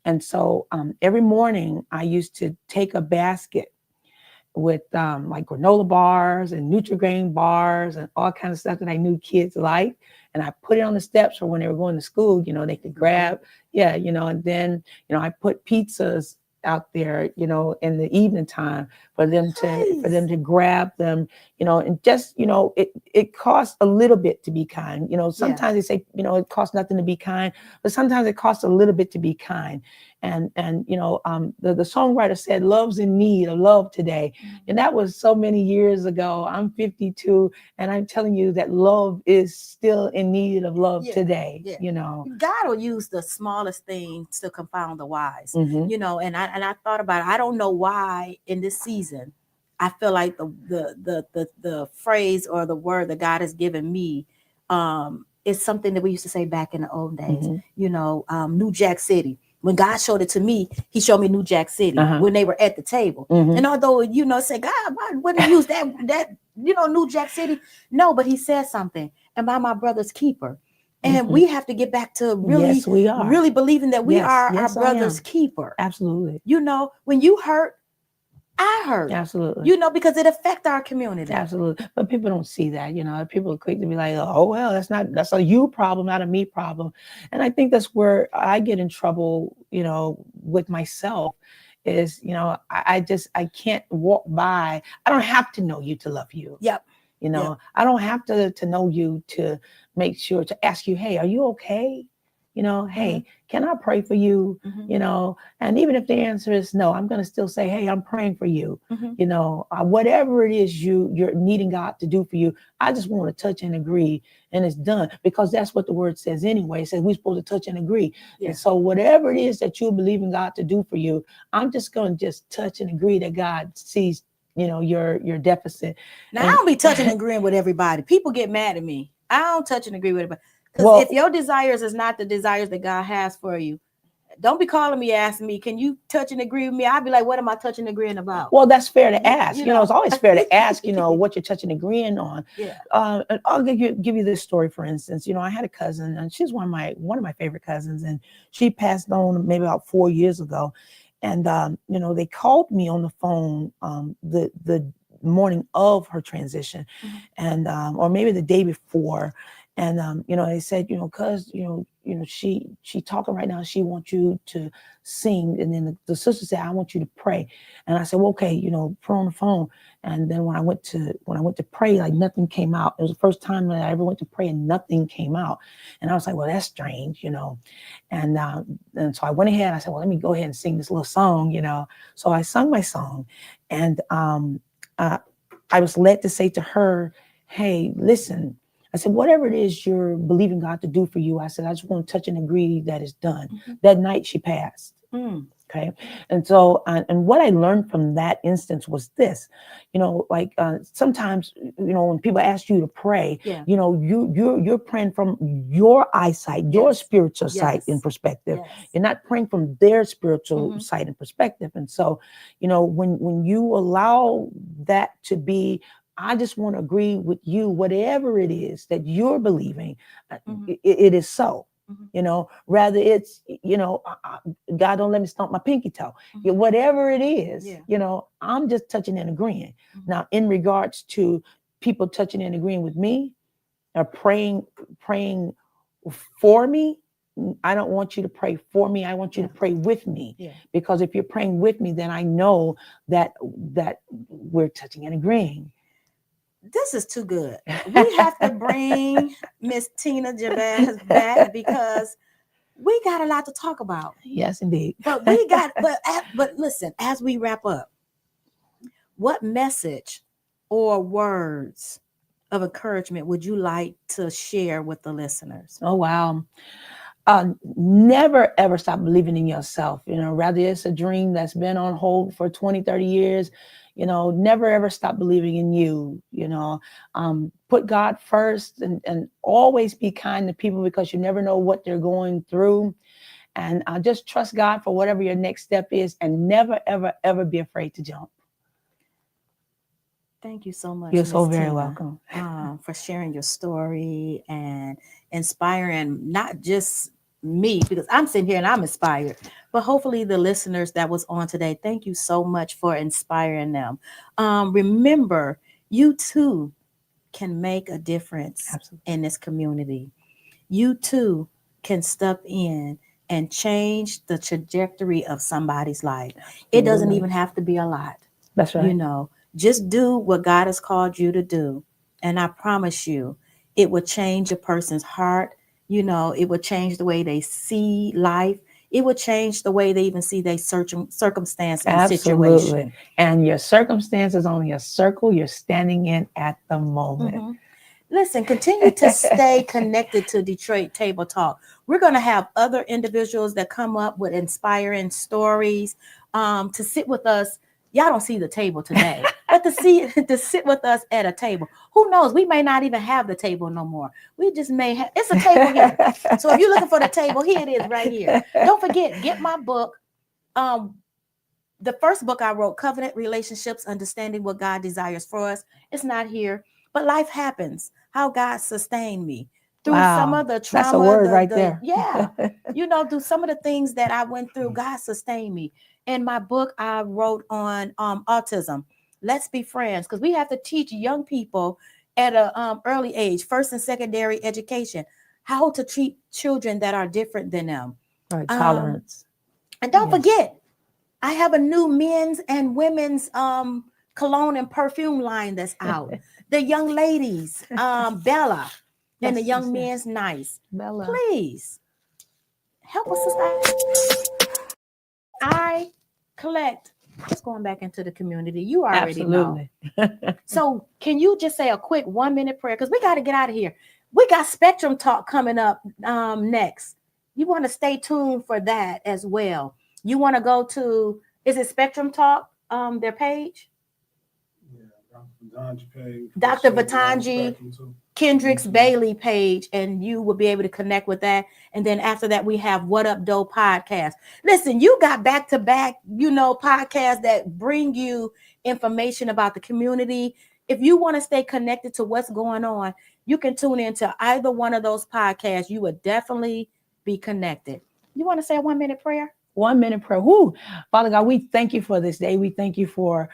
Speaker 2: And so every morning I used to take a basket with like granola bars and Nutri-Grain bars and all kinds of stuff that I knew kids liked. And I put it on the steps for when they were going to school, you know, they could grab, you know, and then, you know, I put pizzas out there, you know, in the evening time for them to grab them, you know, and just, you know, it costs a little bit to be kind. You know, sometimes they say, you know, it costs nothing to be kind, but sometimes it costs a little bit to be kind. And you know, the songwriter said, love's in need of love today. And that was so many years ago. I'm 52, and I'm telling you that love is still in need of love today. You know,
Speaker 1: God will use the smallest things to confound the wise. You know, and I thought about it. I don't know why in this season I feel like the phrase or the word that God has given me is something that we used to say back in the old days. You know, New Jack City. When God showed it to me, he showed me New Jack City when they were at the table. And although, you know, say, God, why wouldn't he use that, you know, New Jack City? No, but he said something, and by my brother's keeper. And we have to get back to really believing that we are our brother's keeper.
Speaker 2: Absolutely.
Speaker 1: You know, when you hurt, I hurt.
Speaker 2: Absolutely.
Speaker 1: You know, because it affects our community.
Speaker 2: Absolutely. But people don't see that, you know, people are quick to be like, oh, well, that's a you problem, not a me problem. And I think that's where I get in trouble, you know, with myself is, you know, I can't walk by. I don't have to know you to love you.
Speaker 1: Yep.
Speaker 2: You know, I don't have to know you to make sure to ask you, hey, are you okay? You know, hey, can I pray for you? You know, and even if the answer is no, I'm going to still say, hey, I'm praying for you. You know, whatever it is you're needing God to do for you, I just want to touch and agree, and it's done, because that's what the word says anyway. It says we're supposed to touch and agree. And so whatever it is that you believe in God to do for you, I'm just going to just touch and agree that God sees your deficit.
Speaker 1: Now, I
Speaker 2: And-
Speaker 1: don't be touching and agreeing with everybody. People get mad at me. I don't touch and agree with everybody. Because
Speaker 2: Well-
Speaker 1: if your desires is not the desires that God has for you, don't be calling me asking me, can you touch and agree with me? I'll be like, what am I touching and agreeing about?
Speaker 2: Well, that's fair to ask.
Speaker 1: you
Speaker 2: It's
Speaker 1: know.
Speaker 2: always fair to ask, what you're touching and agreeing on.
Speaker 1: Yeah.
Speaker 2: And I'll give you this story, for instance. I had a cousin, and she's one of my favorite cousins, and she passed on maybe about 4 years ago. And they called me on the phone the morning of her transition,
Speaker 1: Mhm.
Speaker 2: and or maybe the day before. And they said, cuz she talking right now, she wants you to sing. And then the sister said, I want you to pray. And I said, well, okay, pray on the phone. And then when I went to pray, like nothing came out. It was the first time that I ever went to pray and nothing came out. And I was like, well, that's strange, And so I went ahead. I said, well, let me go ahead and sing this little song, So I sung my song, and I was led to say to her, hey, listen. I said, whatever it is you're believing God to do for you, I said, I just want to touch and agree that it's done.
Speaker 1: Mhm.
Speaker 2: That night she passed.
Speaker 1: Mm.
Speaker 2: Okay. And so, and what I learned from that instance was this, sometimes, when people ask you to pray,
Speaker 1: Yeah.
Speaker 2: you're praying from your eyesight, your
Speaker 1: Yes.
Speaker 2: spiritual sight
Speaker 1: Yes.
Speaker 2: and perspective.
Speaker 1: Yes.
Speaker 2: You're not praying from their spiritual
Speaker 1: Mhm.
Speaker 2: sight and perspective. And so, when you allow that to be, I just want to agree with you, whatever it is that you're believing,
Speaker 1: Mhm.
Speaker 2: it is so.
Speaker 1: Mhm.
Speaker 2: Rather it's, God don't let me stomp my pinky toe.
Speaker 1: Mhm.
Speaker 2: Whatever it is,
Speaker 1: Yeah.
Speaker 2: I'm just touching and agreeing.
Speaker 1: Mhm.
Speaker 2: Now, in regards to people touching and agreeing with me or praying for me, I don't want you to pray for me. I want you to pray with me.
Speaker 1: Yeah.
Speaker 2: Because if you're praying with me, then I know that we're touching and agreeing.
Speaker 1: This is too good. We have to bring Miss Tina Jabez back because we got a lot to talk about.
Speaker 2: Yes, indeed.
Speaker 1: But but listen, as we wrap up, what message or words of encouragement would you like to share with the listeners?
Speaker 2: Oh, wow. Never ever stop believing in yourself. Rather it's a dream that's been on hold for 20, 30 years. Never ever stop believing in you. Put God first, and always be kind to people, because you never know what they're going through. And just trust God for whatever your next step is, and never, ever, ever be afraid to jump.
Speaker 1: Thank you so much.
Speaker 2: You're so
Speaker 1: Miss
Speaker 2: very
Speaker 1: Tina,
Speaker 2: welcome.
Speaker 1: for sharing your story and inspiring not just me, because I'm sitting here and I'm inspired, but hopefully the listeners that was on today. Thank you so much for inspiring them. Remember, you too can make a difference
Speaker 2: Absolutely.
Speaker 1: in this community. You too can step in and change the trajectory of somebody's life. It doesn't
Speaker 2: Absolutely.
Speaker 1: even have to be a lot.
Speaker 2: That's right.
Speaker 1: Just do what God has called you to do. And I promise you, it will change a person's heart. It will change the way they see life. It will change the way they even see their circumstance and situation.
Speaker 2: Absolutely. And your circumstance is only a circle you're standing in at the moment.
Speaker 1: Mhm. Listen, continue to stay connected to Detroit Table Talk. We're going to have other individuals that come up with inspiring stories to sit with us. Y'all don't see the table today, but to sit with us at a table. Who knows? We may not even have the table no more. We just may have. It's a table here. So if you're looking for the table, here it is right here. Don't forget, get my book. The first book I wrote, Covenant Relationships, Understanding What God Desires for Us. It's not here, but life happens. How God sustained me through some of the trauma.
Speaker 2: That's a word right there.
Speaker 1: Yeah. Through some of the things that I went through, God sustained me. In my book, I wrote on autism. Let's be friends, because we have to teach young people at an early age, first and secondary education, how to treat children that are different than them.
Speaker 2: Right, tolerance.
Speaker 1: And don't forget, I have a new men's and women's cologne and perfume line that's out. The young ladies, Bella, and the young men's Nice.
Speaker 2: Bella.
Speaker 1: Please help us. I collect. Just going back into the community. You already know. So can you just say a quick 1-minute prayer? Because we got to get out of here. We got Spectrum Talk coming up next. You want to stay tuned for that as well. You want to go to, is it Spectrum Talk, their page? Dr. Vatanji Kendricks Bailey page, and you will be able to connect with that. And then after that, we have What Up Doe podcast. Listen, you got back-to-back, podcasts that bring you information about the community. If you want to stay connected to what's going on, you can tune into either one of those podcasts. You would definitely be connected. You want to say a 1-minute prayer?
Speaker 2: 1 minute prayer. Woo. Father God, we thank you for this day. We thank you for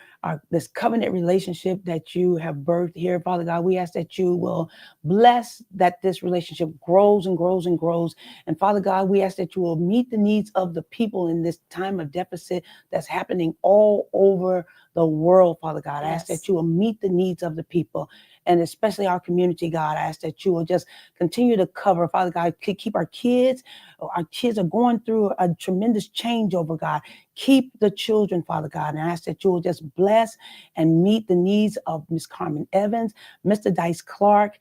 Speaker 2: this covenant relationship that you have birthed here. Father God, we ask that you will bless that this relationship grows and grows and grows. And Father God, we ask that you will meet the needs of the people in this time of deficit that's happening all over the world, Father God. I ask that you will meet the needs of the people, and especially our community, God. I ask that you will just continue to cover, Father God, keep our kids. Our kids are going through a tremendous changeover, God. Keep the children, Father God, and I ask that you will just bless and meet the needs of Miss Carmen Evans, Mr. Dice Clark,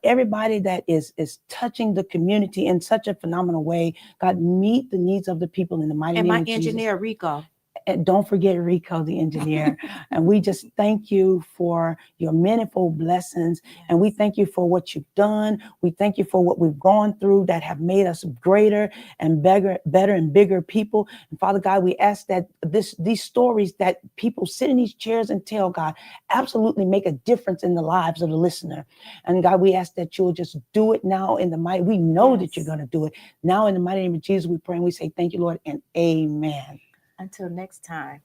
Speaker 2: everybody that is touching the community in such a phenomenal way. God, meet the needs of the people in the mighty name of Jesus. And
Speaker 1: my engineer, Rico.
Speaker 2: And don't forget Rico, the engineer. And we just thank you for your manifold blessings. And we thank you for what you've done. We thank you for what we've gone through that have made us greater and better and bigger people. And Father God, we ask that these stories that people sit in these chairs and tell, God, absolutely make a difference in the lives of the listener. And God, we ask that you'll just do it now in the mighty. We know that you're going to do it now in the mighty name of Jesus. We pray and we say thank you, Lord, and amen.
Speaker 1: Until next time.